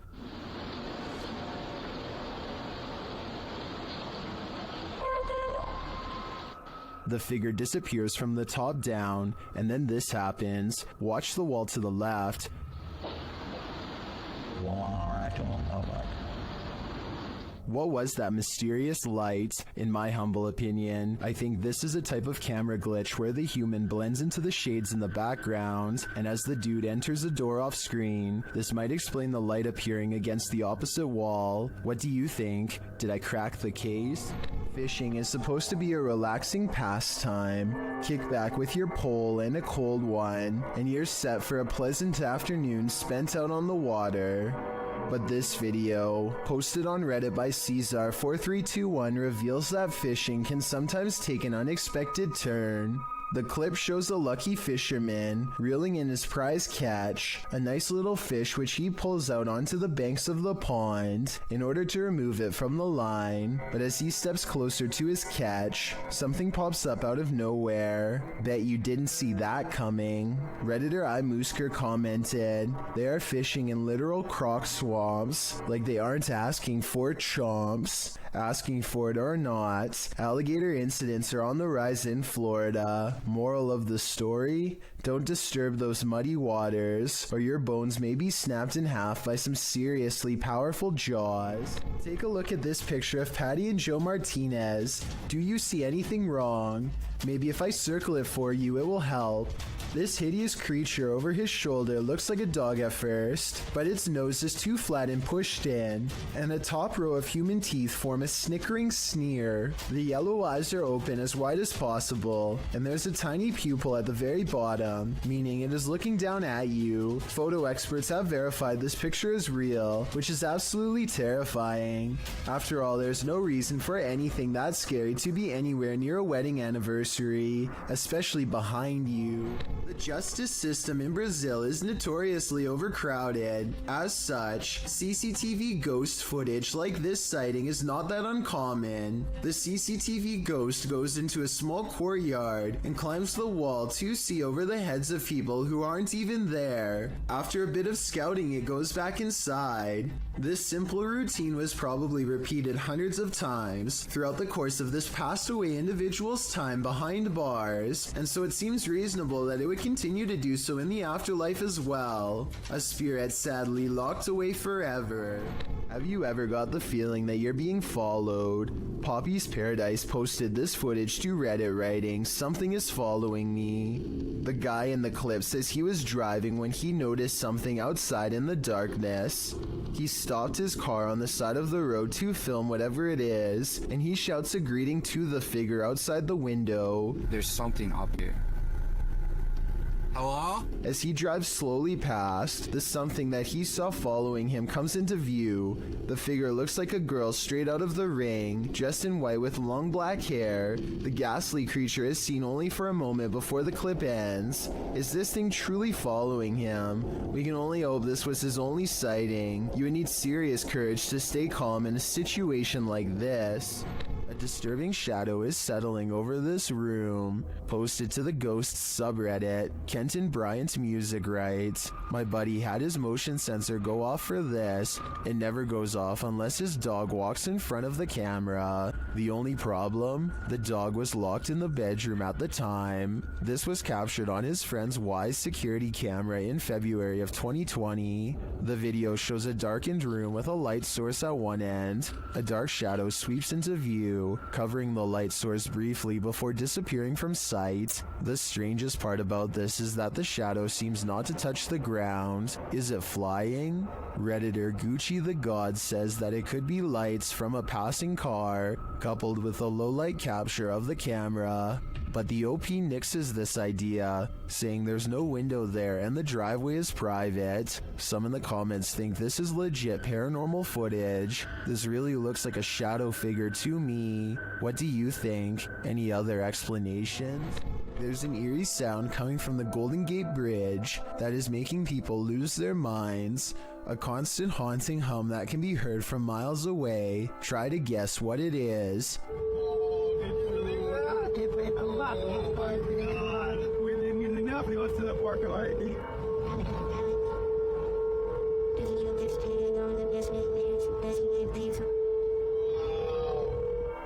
The figure disappears from the top down, and then this happens. Watch the wall to the left. What was that mysterious light? In my humble opinion, I think this is a type of camera glitch where the human blends into the shades in the background, and as the dude enters the door off screen, this might explain the light appearing against the opposite wall. What do you think? Did I crack the case? Fishing is supposed to be a relaxing pastime. Kick back with your pole and a cold one, and you're set for a pleasant afternoon spent out on the water. But this video, posted on Reddit by Caesar4321, reveals that fishing can sometimes take an unexpected turn. The clip shows a lucky fisherman reeling in his prize catch, a nice little fish which he pulls out onto the banks of the pond in order to remove it from the line. But as he steps closer to his catch, something pops up out of nowhere. Bet you didn't see that coming. Redditor iMoosker commented, "They are fishing in literal croc swamps, like they aren't asking for chomps. Asking for it or not, alligator incidents are on the rise in Florida. Moral of the story? Don't disturb those muddy waters, or your bones may be snapped in half by some seriously powerful jaws." Take a look at this picture of Patty and Joe Martinez. Do you see anything wrong? Maybe if I circle it for you, it will help. This hideous creature over his shoulder looks like a dog at first, but its nose is too flat and pushed in, and a top row of human teeth form a snickering sneer. The yellow eyes are open as wide as possible, and there's a tiny pupil at the very bottom, meaning it is looking down at you. Photo experts have verified this picture is real, which is absolutely terrifying. After all, there's no reason for anything that scary to be anywhere near a wedding anniversary, especially behind you. The justice system in Brazil is notoriously overcrowded. As such, CCTV ghost footage like this sighting is not that uncommon. The CCTV ghost goes into a small courtyard and climbs the wall to see over the heads of people who aren't even there. After a bit of scouting, it goes back inside. This simple routine was probably repeated hundreds of times throughout the course of this passed away individual's time behind bars, and so it seems reasonable that it would continue to do so in the afterlife as well. A spirit sadly locked away forever. Have you ever got the feeling that you're being followed? Poppy's Paradise posted this footage to Reddit writing, "Something is following me." The guy in the clip says he was driving when he noticed something outside in the darkness. He stopped his car on the side of the road to film whatever it is, and he shouts a greeting to the figure outside the window.
"There's something up here." Hello?
As he drives slowly past, the something that he saw following him comes into view. The figure looks like a girl straight out of The Ring, dressed in white with long black hair. The ghastly creature is seen only for a moment before the clip ends. Is this thing truly following him? We can only hope this was his only sighting. You would need serious courage to stay calm in a situation like this. A disturbing shadow is settling over this room. Posted to the Ghosts subreddit, Kenton Bryant Music writes, "My buddy had his motion sensor go off for this. It never goes off unless his dog walks in front of the camera. The only problem? The dog was locked in the bedroom at the time." This was captured on his friend's Wise security camera in February of 2020. The video shows a darkened room with a light source at one end. A dark shadow sweeps into view, covering the light source briefly before disappearing from sight. The strangest part about this is that the shadow seems not to touch the ground. Is it flying? Redditor Gucci the God says that it could be lights from a passing car, coupled with a low light capture of the camera. But the OP nixes this idea, saying there's no window there and the driveway is private. Some in the comments think this is legit paranormal footage. This really looks like a shadow figure to me. What do you think? Any other explanations? There's an eerie sound coming from the Golden Gate Bridge that is making people lose their minds. A constant haunting hum that can be heard from miles away. Try to guess what it is.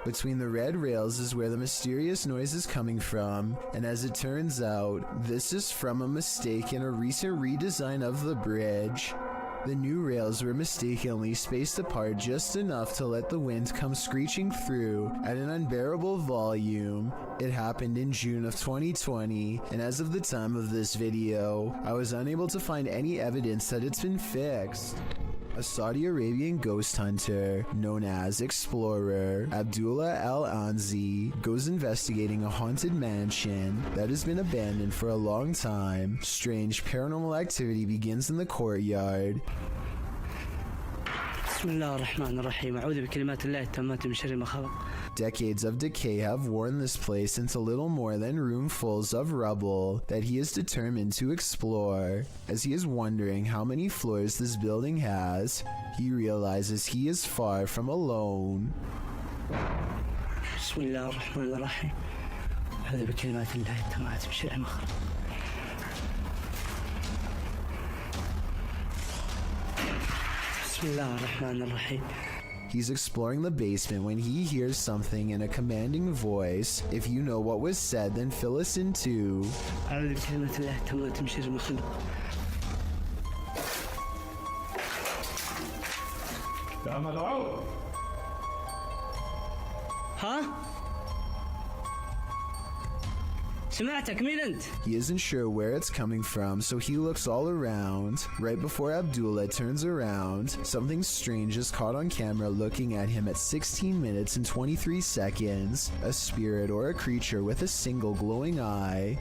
Between the red rails is where the mysterious noise is coming from, and as it turns out, this is from a mistake in a recent redesign of the bridge. The new rails were mistakenly spaced apart just enough to let the wind come screeching through at an unbearable volume. It happened in June of 2020, and as of the time of this video, I was unable to find any evidence that it's been fixed. A Saudi Arabian ghost hunter, known as Explorer Abdullah Al-Anzi, goes investigating a haunted mansion that has been abandoned for a long time. Strange paranormal activity begins in the courtyard. Decades of decay have worn this place into little more than roomfuls of rubble that he is determined to explore. As he is wondering how many floors this building has, he realizes he is far from alone. He's exploring the basement when he hears something in a commanding voice. If you know what was said, then fill us in too.
Huh?
He isn't sure where it's coming from, so he looks all around. Right before Abdullah turns around, something strange is caught on camera looking at him at 16 minutes and 23 seconds. A spirit or a creature with a single glowing eye.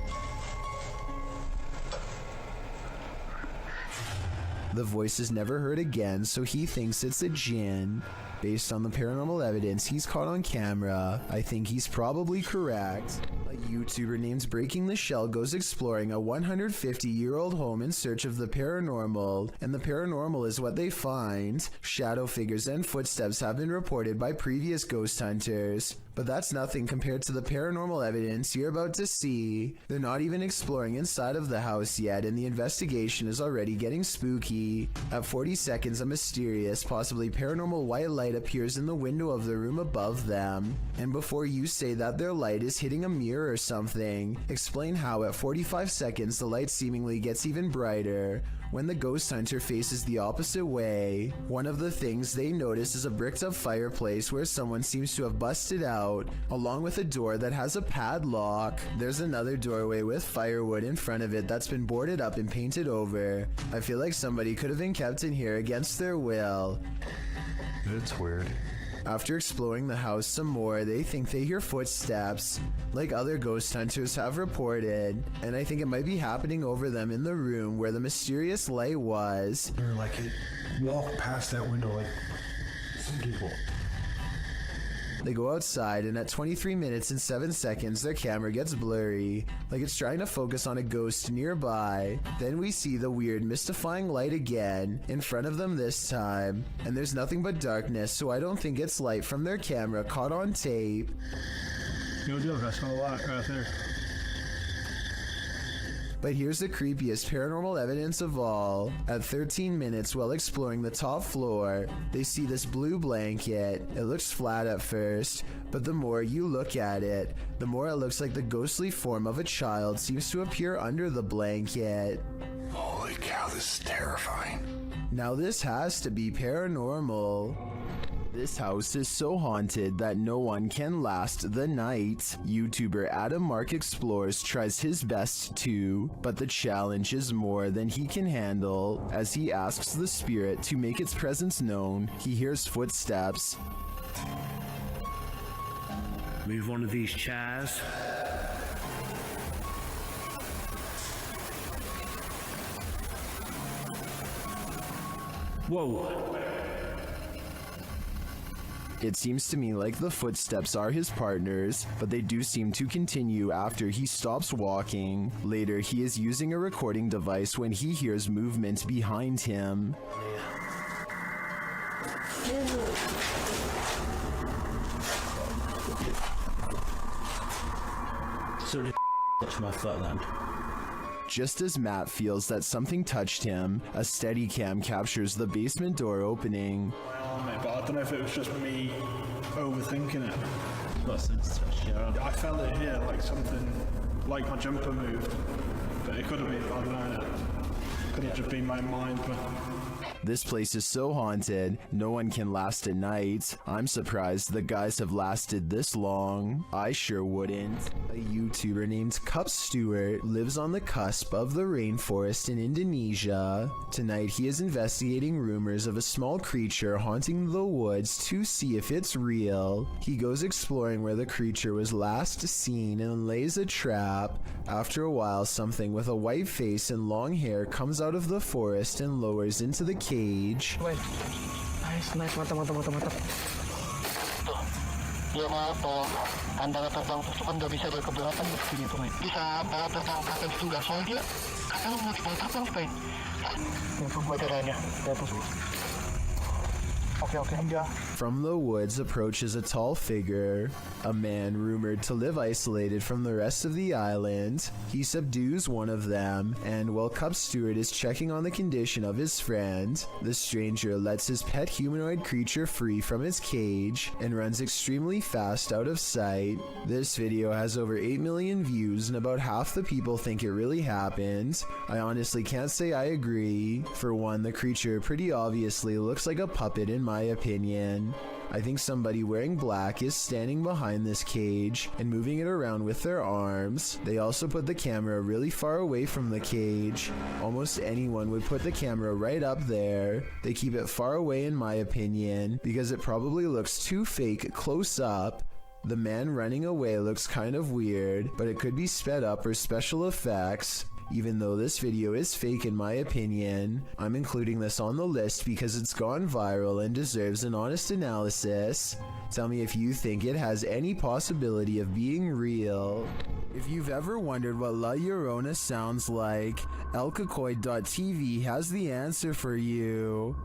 The voice is never heard again, so he thinks it's a jinn. Based on the paranormal evidence he's caught on camera, I think he's probably correct. A YouTuber named Breaking the Shell goes exploring a 150-year-old home in search of the paranormal, and the paranormal is what they find. Shadow figures and footsteps have been reported by previous ghost hunters, but that's nothing compared to the paranormal evidence you're about to see. They're not even exploring inside of the house yet, and the investigation is already getting spooky. At 40 seconds, a mysterious, possibly paranormal white light appears in the window of the room above them. And before you say that their light is hitting a mirror or something, explain how at 45 seconds the light seemingly gets even brighter when the ghost hunter faces the opposite way. One of the things they notice is a bricked up fireplace where someone seems to have busted out, along with a door that has a padlock. There's another doorway with firewood in front of it that's been boarded up and painted over. I feel like somebody could have been kept in here against their will.
It's weird.
After exploring the house some more, they think they hear footsteps, like other ghost hunters have reported, and I think it might be happening over them in the room where the mysterious light was.
Or like it walked past that window like some people.
They go outside, and at 23 minutes and 7 seconds, their camera gets blurry, like it's trying to focus on a ghost nearby. Then we see the weird, mystifying light again, in front of them this time, and there's nothing but darkness, so I don't think it's light from their camera caught on tape.
No deal, I smell a lot right there.
But here's the creepiest paranormal evidence of all. At 13 minutes while exploring the top floor, they see this blue blanket. It looks flat at first, but the more you look at it, the more it looks like the ghostly form of a child seems to appear under the blanket.
Holy cow, this is terrifying.
Now this has to be paranormal. This house is so haunted that no one can last the night. YouTuber Adam Mark Explores tries his best too, but the challenge is more than he can handle. As he asks the spirit to make its presence known, he hears footsteps.
Move one of these chairs. Whoa.
It seems to me like the footsteps are his partners, but they do seem to continue after he stops walking. Later, he is using a recording device when he hears movement behind him.
So touch my foot then.
Just as Matt feels that something touched him, a Steadicam captures the basement door opening.
But I don't know if it was just me overthinking it. I felt it here, like something, like my jumper moved. But it could have been, I don't know. Could have just been my mind, but...
This place is so haunted, no one can last a night. I'm surprised the guys have lasted this long. I sure wouldn't. A YouTuber named Cup Stewart lives on the cusp of the rainforest in Indonesia. Tonight he is investigating rumors of a small creature haunting the woods to see if it's real. He goes exploring where the creature was last seen and lays a trap. After a while, something with a white face and long hair comes out of the forest and lowers into the cage.
Wait. Nice, mantap. Tuh. Ya maaf, toh. Tanda terbang pasukan nggak bisa berkeberatan begini tuh, bisa para terbang itu nggak soalnya. Kalau mau terbang, Pak. Ini pembuatannya.
From the woods approaches a tall figure, a man rumored to live isolated from the rest of the island. He subdues one of them, and while Cup Stewart is checking on the condition of his friend, the stranger lets his pet humanoid creature free from its cage and runs extremely fast out of sight. This video has over 8 million views, and about half the people think it really happened. I honestly can't say I agree. For one, the creature pretty obviously looks like a puppet in my opinion. I think somebody wearing black is standing behind this cage and moving it around with their arms. They also put the camera really far away from the cage. Almost anyone would put the camera right up there. They keep it far away in my opinion because it probably looks too fake close up. The man running away looks kind of weird, but it could be sped up or special effects. Even though this video is fake in my opinion, I'm including this on the list because it's gone viral and deserves an honest analysis. Tell me if you think it has any possibility of being real. If you've ever wondered what La Llorona sounds like, elcacoid.tv has the answer for you.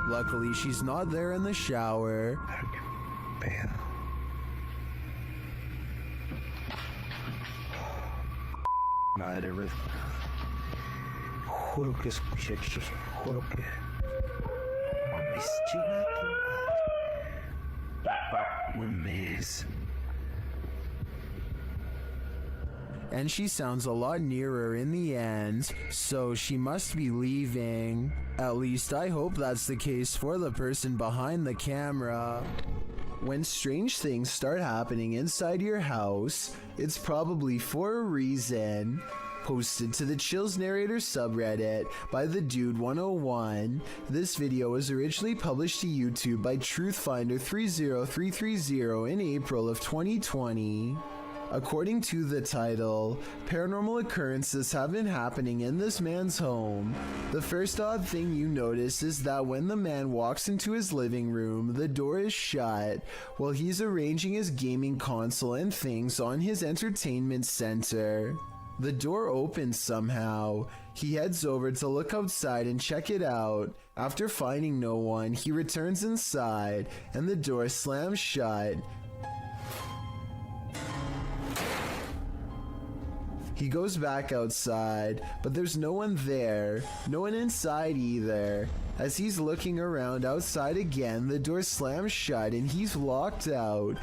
Luckily, she's not there in the shower.
Nada, juro que escuché eso, juro que
and she sounds a lot nearer in the end, so she must be leaving. At least I hope that's the case for the person behind the camera. When strange things start happening inside your house, it's probably for a reason. Posted to the Chills Narrator subreddit by the Dude 101. This video was originally published to YouTube by Truthfinder 30330 in April of 2020. According to the title, paranormal occurrences have been happening in this man's home. The first odd thing you notice is that when the man walks into his living room, the door is shut while he's arranging his gaming console and things on his entertainment center. The door opens somehow. He heads over to look outside and check it out. After finding no one, he returns inside and the door slams shut. He goes back outside, but there's no one there, no one inside either. As he's looking around outside again, the door slams shut and he's locked out.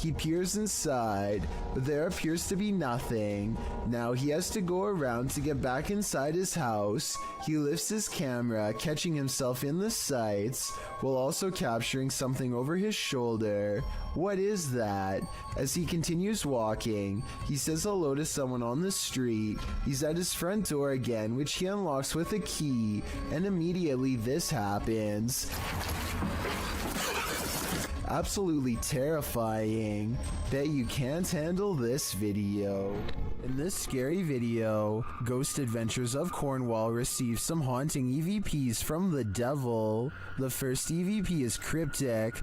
He peers inside, but there appears to be nothing. Now he has to go around to get back inside his house. He lifts his camera, catching himself in the sights, while also capturing something over his shoulder. What is that? As he continues walking, he says hello to someone on the street. He's at his front door again, which he unlocks with a key, and immediately this happens. Absolutely terrifying. Bet you can't handle this video. In this scary video, Ghost Adventures of Cornwall receives some haunting EVPs from the devil. The first EVP is cryptic.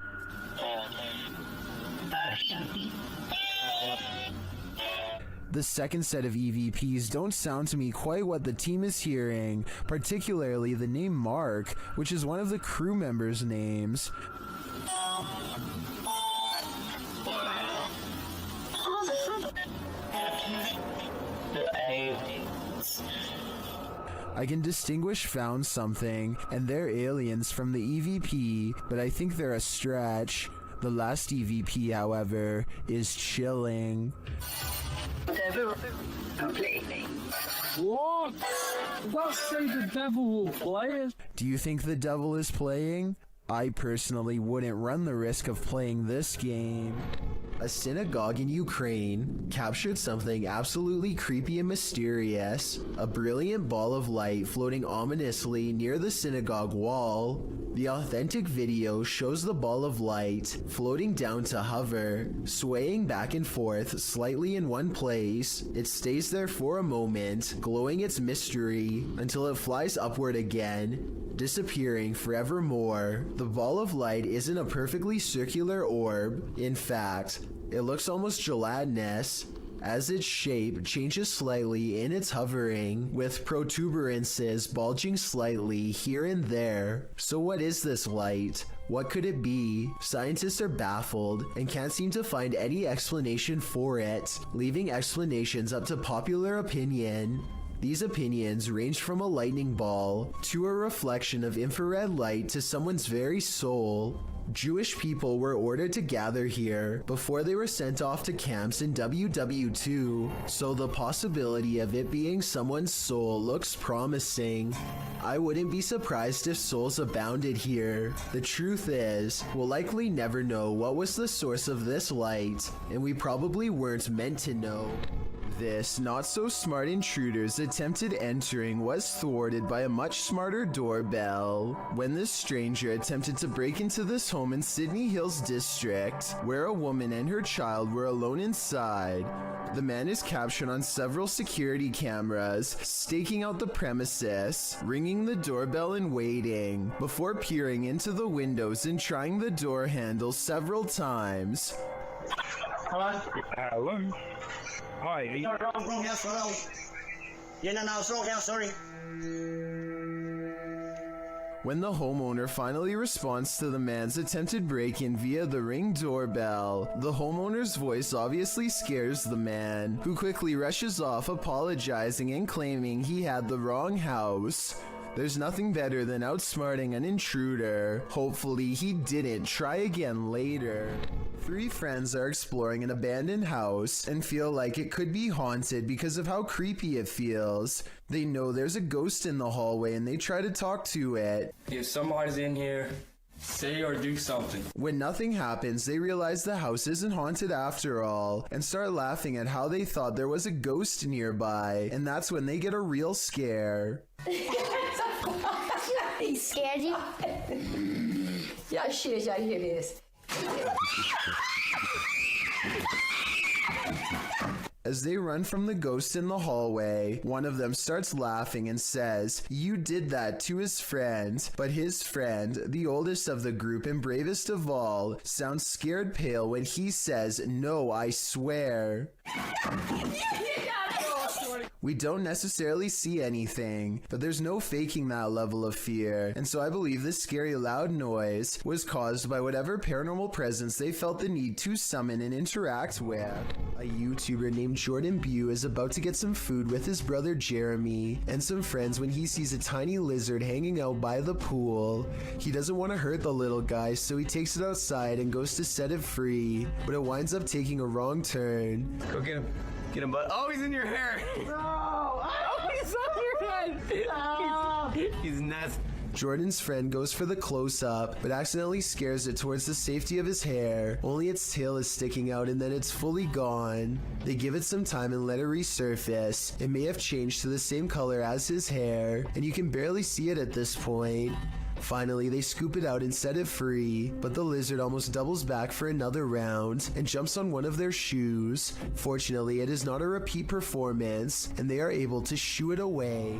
The second set of EVPs don't sound to me quite what the team is hearing, particularly the name Mark, which is one of the crew members' names. I can distinguish found something, and they're aliens from the EVP, but I think they're a stretch. The last EVP, however, is chilling.
What? Let's say the devil will play it.
Do you think the devil is playing? I personally wouldn't run the risk of playing this game. A synagogue in Ukraine captured something absolutely creepy and mysterious. A brilliant ball of light floating ominously near the synagogue wall. The authentic video shows the ball of light floating down to hover, swaying back and forth slightly in one place. It stays there for a moment, glowing its mystery, until it flies upward again, disappearing forevermore. The ball of light isn't a perfectly circular orb. In fact, it looks almost gelatinous, as its shape changes slightly in its hovering, with protuberances bulging slightly here and there. So what is this light? What could it be? Scientists are baffled and can't seem to find any explanation for it, leaving explanations up to popular opinion. These opinions range from a lightning ball to a reflection of infrared light to someone's very soul. Jewish people were ordered to gather here before they were sent off to camps in WW2, so the possibility of it being someone's soul looks promising. I wouldn't be surprised if souls abounded here. The truth is, we'll likely never know what was the source of this light, and we probably weren't meant to know. This not-so-smart intruder's attempted entering was thwarted by a much smarter doorbell. When this stranger attempted to break into this home in Sydney Hills District, where a woman and her child were alone inside, the man is captured on several security cameras, staking out the premises, ringing the doorbell and waiting, before peering into the windows and trying the door handle several times.
Hello?
Hello. Hi. Are you...
Wrong house, hello. Yeah, no, it's wrong house, sorry.
When the homeowner finally responds to the man's attempted break-in via the Ring doorbell, the homeowner's voice obviously scares the man, who quickly rushes off apologizing and claiming he had the wrong house. There's nothing better than outsmarting an intruder. Hopefully he didn't try again later. Three friends are exploring an abandoned house and feel like it could be haunted because of how creepy it feels. They know there's a ghost in the hallway and they try to talk to it.
If somebody's in here, say or do something.
When nothing happens, they realize the house isn't haunted after all and start laughing at how they thought there was a ghost nearby, and that's when they get a real scare.
He scared you? Yeah, shit, yeah, here it is.
As they run from the ghost in the hallway, one of them starts laughing and says, "You did that," to his friend. But his friend, the oldest of the group and bravest of all, sounds scared pale when he says, "No, I swear." We don't necessarily see anything, but there's no faking that level of fear, and so I believe this scary loud noise was caused by whatever paranormal presence they felt the need to summon and interact with. A YouTuber named Jordan Bew is about to get some food with his brother Jeremy and some friends when he sees a tiny lizard hanging out by the pool. He doesn't want to hurt the little guy, so he takes it outside and goes to set it free, but it winds up taking a wrong turn.
Go get him. Get him, bud. Oh, he's in your hair.
No! Oh, he's on your head! Oh.
He's nuts.
Jordan's friend goes for the close-up, but accidentally scares it towards the safety of his hair. Only its tail is sticking out and then it's fully gone. They give it some time and let it resurface. It may have changed to the same color as his hair, and you can barely see it at this point. Finally, they scoop it out and set it free, but the lizard almost doubles back for another round and jumps on one of their shoes. Fortunately, it is not a repeat performance, and they are able to shoo it away.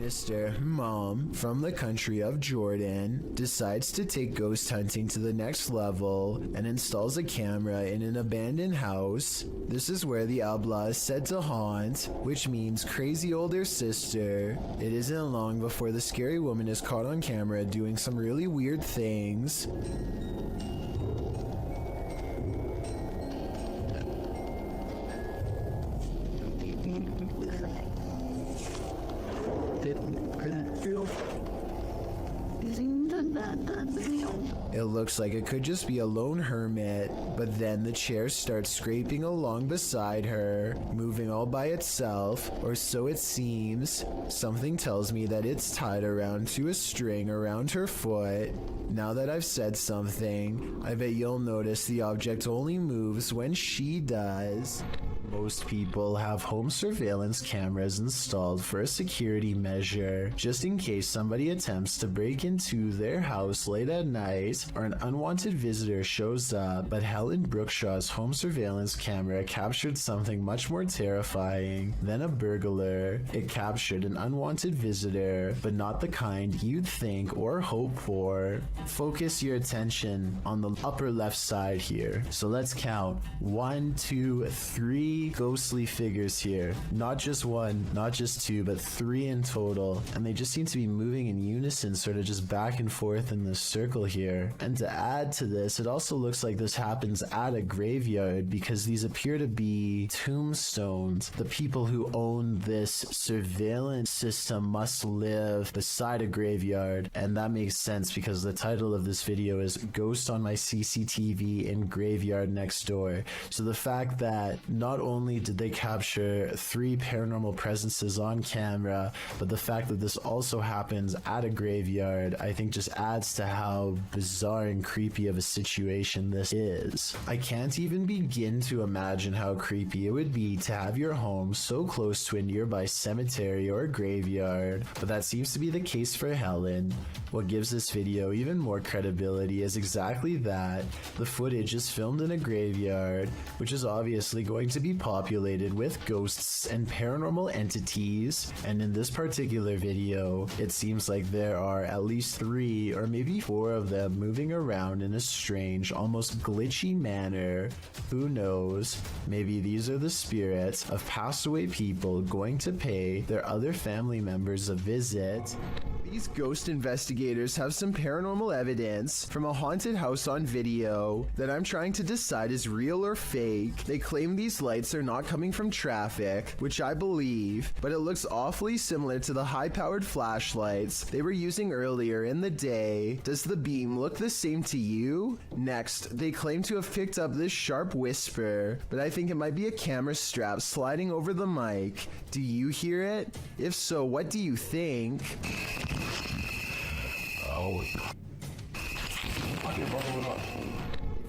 Mr. Mom, from the country of Jordan, decides to take ghost hunting to the next level and installs a camera in an abandoned house. This is where the Abla is said to haunt, which means crazy older sister. It isn't long before the scary woman is caught on camera doing some really weird things. It looks like it could just be a lone hermit, but then the chair starts scraping along beside her, moving all by itself, or so it seems. Something tells me that it's tied around to a string around her foot. Now that I've said something, I bet you'll notice the object only moves when she does. Most people have home surveillance cameras installed for a security measure, just in case somebody attempts to break into their house late at night or an unwanted visitor shows up. But Helen Brookshaw's home surveillance camera captured something much more terrifying than a burglar. It captured an unwanted visitor, but not the kind you'd think or hope for. Focus your attention on the upper left side here. So let's count. 1, 2, 3 ghostly figures here. Not just one, not just two, but 3 in total. And they just seem to be moving in unison, sort of just back and forth in this circle here. And to add to this, it also looks like this happens at a graveyard because these appear to be tombstones. The people who own this surveillance system must live beside a graveyard, and that makes sense because the title of this video is Ghost on My CCTV in Graveyard Next Door. So the fact that not only did they capture 3 paranormal presences on camera, but the fact that this also happens at a graveyard, I think just adds to how bizarre and creepy of a situation this is. I can't even begin to imagine how creepy it would be to have your home so close to a nearby cemetery or graveyard, but that seems to be the case for Helen. What gives this video even more credibility is exactly that. The footage is filmed in a graveyard, which is obviously going to be populated with ghosts and paranormal entities, and in this particular video, it seems like there are at least 3 or maybe 4 of them moving around in a strange, almost glitchy manner. Who knows? Maybe these are the spirits of passed away people going to pay their other family members a visit. These ghost investigators have some paranormal evidence from a haunted house on video that I'm trying to decide is real or fake. They claim these lights are not coming from traffic, which I believe, but it looks awfully similar to the high-powered flashlights they were using earlier in the day. Does the beam look the same to you? Next, they claim to have picked up this sharp whisper, but I think it might be a camera strap sliding over the mic. Do you hear it? If so, what do you think?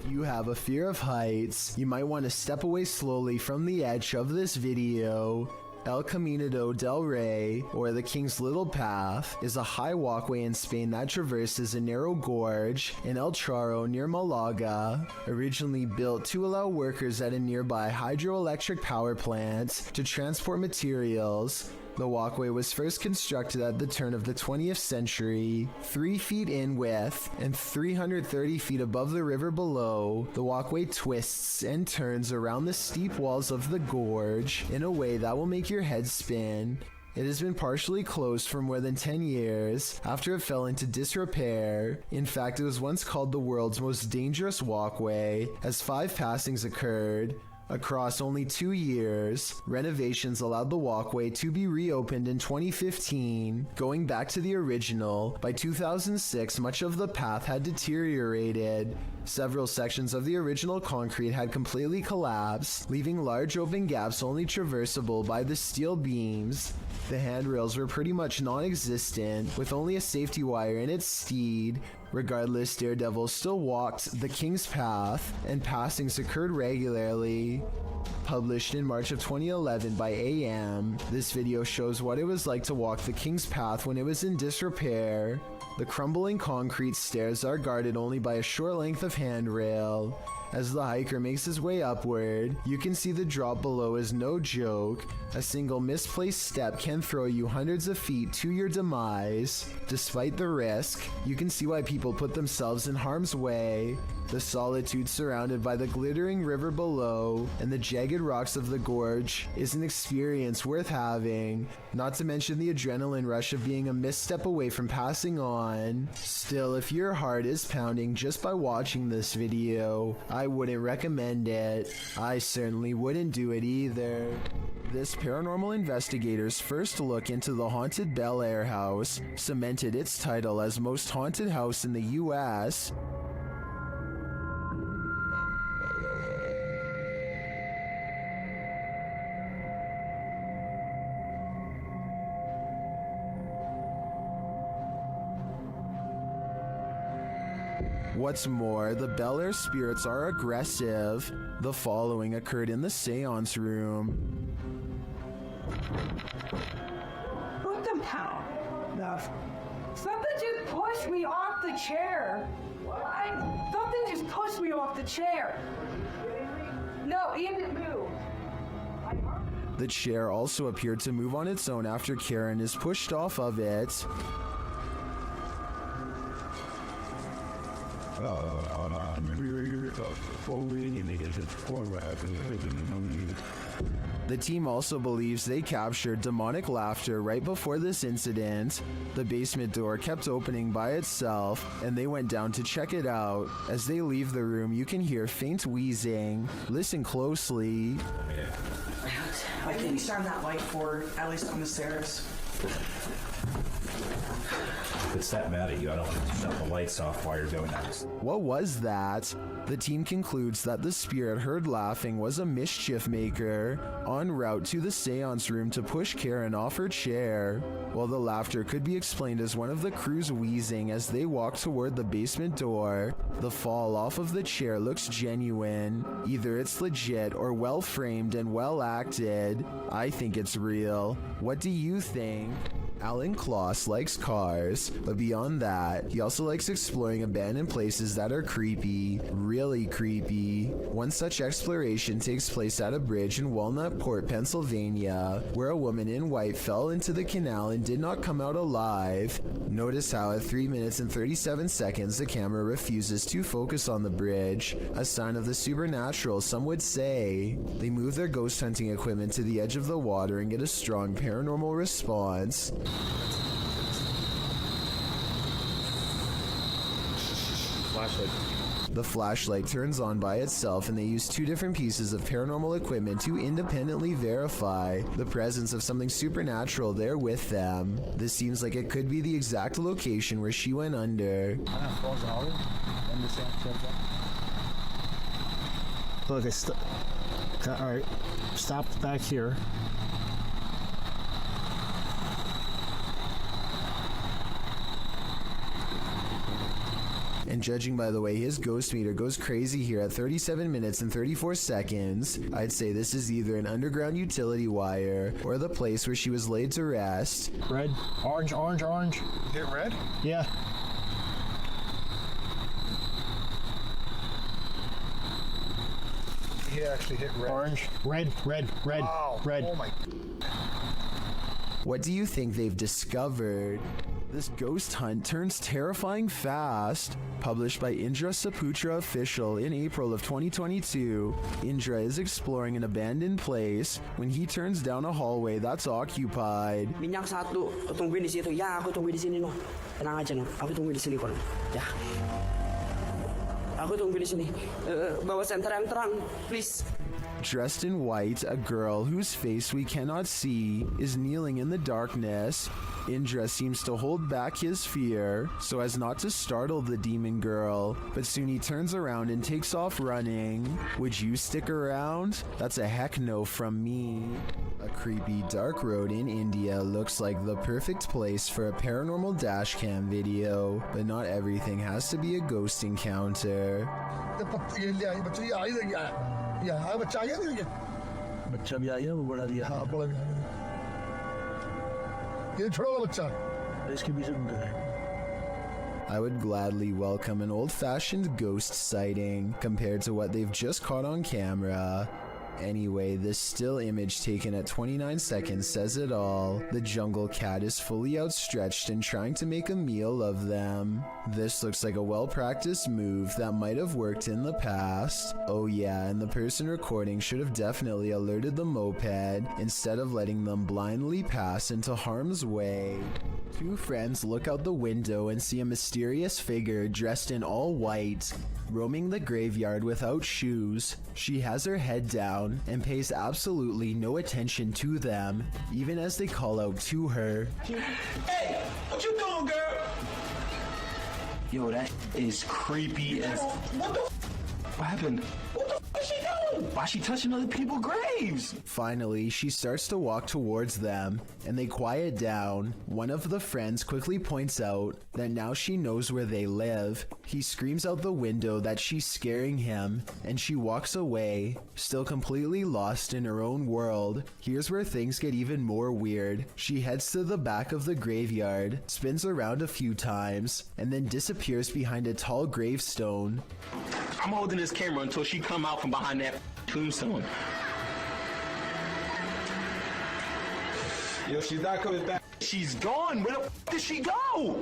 If you have a fear of heights, you might want to step away slowly from the edge of this video. El Camino del Rey, or the King's Little Path, is a high walkway in Spain that traverses a narrow gorge in El Charro near Malaga. Originally built to allow workers at a nearby hydroelectric power plant to transport materials, The walkway was first constructed at the turn of the 20th century. 3 feet in width and 330 feet above the river below, the walkway twists and turns around the steep walls of the gorge in a way that will make your head spin. It has been partially closed for more than 10 years after it fell into disrepair. In fact, it was once called the world's most dangerous walkway, as 5 passings occurred. Across only 2 years, renovations allowed the walkway to be reopened in 2015. Going back to the original, by 2006, much of the path had deteriorated. Several sections of the original concrete had completely collapsed, leaving large open gaps only traversable by the steel beams. The handrails were pretty much non-existent, with only a safety wire in its stead. Regardless, daredevils still walked the King's Path, and passings occurred regularly. Published in March of 2011 by AM, this video shows what it was like to walk the King's Path when it was in disrepair. The crumbling concrete stairs are guarded only by a short length of handrail. As the hiker makes his way upward, you can see the drop below is no joke. A single misplaced step can throw you hundreds of feet to your demise. Despite the risk, you can see why people put themselves in harm's way. The solitude surrounded by the glittering river below and the jagged rocks of the gorge is an experience worth having, not to mention the adrenaline rush of being a misstep away from passing on. Still, if your heart is pounding just by watching this video, I wouldn't recommend it. I certainly wouldn't do it either. This paranormal investigator's first look into the haunted Bel Air house cemented its title as most haunted house in the US. What's more, the Bel Air spirits are aggressive. The following occurred in the seance room.
What the hell? Something just pushed me off the chair. Something just pushed me off the chair. No, it didn't move.
The chair also appeared to move on its own after Karen is pushed off of it. The team also believes they captured demonic laughter right before this incident. The basement door kept opening by itself, and they went down to check it out. As they leave the room, you can hear faint wheezing. Listen closely.
I think turn that light forward, at least on the stairs.
If it's that mad at you, I don't want to shut the lights off while you're doing that.
What was that? The team concludes that the spirit heard laughing was a mischief maker en route to the seance room to push Karen off her chair. While the laughter could be explained as one of the crew's wheezing as they walk toward the basement door, the fall off of the chair looks genuine. Either it's legit or well framed and well acted. I think it's real. What do you think? Alan Kloss likes cars, but beyond that, he also likes exploring abandoned places that are creepy, really creepy. One such exploration takes place at a bridge in Walnut Port, Pennsylvania, where a woman in white fell into the canal and did not come out alive. Notice how at 3 minutes and 37 seconds the camera refuses to focus on the bridge, a sign of the supernatural, some would say. They move their ghost hunting equipment to the edge of the water and get a strong paranormal response.
Flashlight.
The flashlight turns on by itself, and they use 2 different pieces of paranormal equipment to independently verify the presence of something supernatural there with them. This seems like it could be the exact location where she went under.
Look, alright, stopped back here.
And judging by the way his ghost meter goes crazy here at 37 minutes and 34 seconds, I'd say this is either an underground utility wire or the place where she was laid to rest.
Red, orange, orange, orange.
Hit red?
Yeah.
He actually hit red.
Orange, red, red, red,
Wow.
red.
Oh my.
What do you think they've discovered? This ghost hunt turns terrifying fast. Published by Indra Saputra Official in April of 2022, Indra is exploring an abandoned place when he turns down a hallway that's occupied.
Minyak satu, tungguin di situ. Ya, aku tungguin di sini, no. Tenang aja, no. Aku tungguin di sini, kok. Ya. Aku tungguin di sini. Bawa senter yang terang, please.
Dressed in white, a girl whose face we cannot see is kneeling in the darkness. Indra seems to hold back his fear so as not to startle the demon girl, but soon he turns around and takes off running. Would you stick around? That's a heck no from me. A creepy dark road in India looks like the perfect place for a paranormal dashcam video, but not everything has to be a ghost encounter.
बच्चा भी आ गया वो बड़ा दिया हाँ बड़ा भी आ गया ये छोड़ा वाला बच्चा इसके पीछे घूमते हैं
I would gladly welcome an old-fashioned ghost sighting compared to what they've just caught on camera. Anyway, this still image taken at 29 seconds says it all. The jungle cat is fully outstretched and trying to make a meal of them. This looks like a well-practiced move that might have worked in the past. Oh yeah, and the person recording should have definitely alerted the moped instead of letting them blindly pass into harm's way. Two friends look out the window and see a mysterious figure dressed in all white, roaming the graveyard without shoes. She has her head down and pays absolutely no attention to them, even as they call out to her.
Hey, what you doing, girl? Yo, that is creepy as... What happened? What the f*** is she doing? Why is she touching other people's graves?
Finally, she starts to walk towards them, and they quiet down. One of the friends quickly points out that now she knows where they live. He screams out the window that she's scaring him, and she walks away, still completely lost in her own world. Here's where things get even more weird. She heads to the back of the graveyard, spins around a few times, and then disappears behind a tall gravestone.
I'm holding this camera until she come out from behind that tombstone. Yo, she's not coming back. She's gone. Where the f did she go?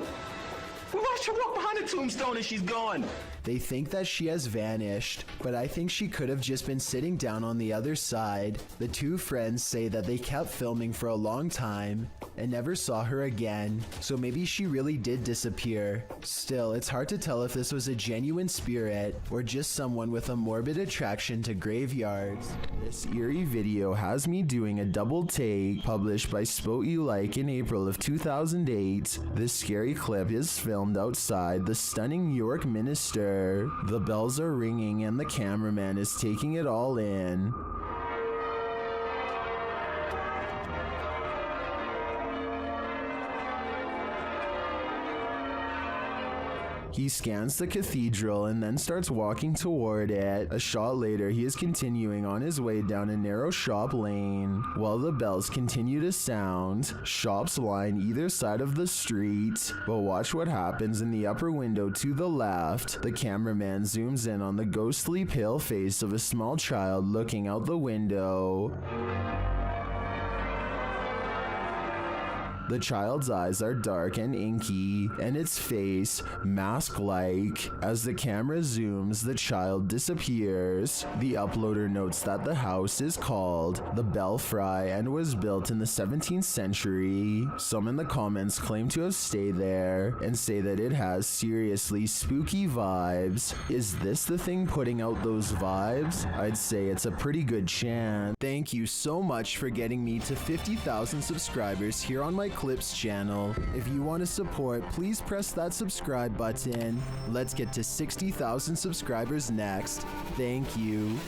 We watched her walk behind the tombstone and she's gone.
They think that she has vanished, but I think she could have just been sitting down on the other side. The two friends say that they kept filming for a long time and never saw her again, so maybe she really did disappear. Still, it's hard to tell if this was a genuine spirit or just someone with a morbid attraction to graveyards. This eerie video has me doing a double take, published by Spot You Like in April of 2008. This scary clip is filmed outside the stunning New York Minster. The bells are ringing and the cameraman is taking it all in. He scans the cathedral and then starts walking toward it. A shot later, he is continuing on his way down a narrow shop lane. While the bells continue to sound, shops line either side of the street. But watch what happens in the upper window to the left. The cameraman zooms in on the ghostly pale face of a small child looking out the window. The child's eyes are dark and inky, and its face mask-like. As the camera zooms, the child disappears. The uploader notes that the house is called the Belfry and was built in the 17th century. Some in the comments claim to have stayed there and say that it has seriously spooky vibes. Is this the thing putting out those vibes? I'd say it's a pretty good chance. Thank you so much for getting me to 50,000 subscribers here on my Clips channel. If you want to support, please press that subscribe button. Let's get to 60,000 subscribers next. Thank you.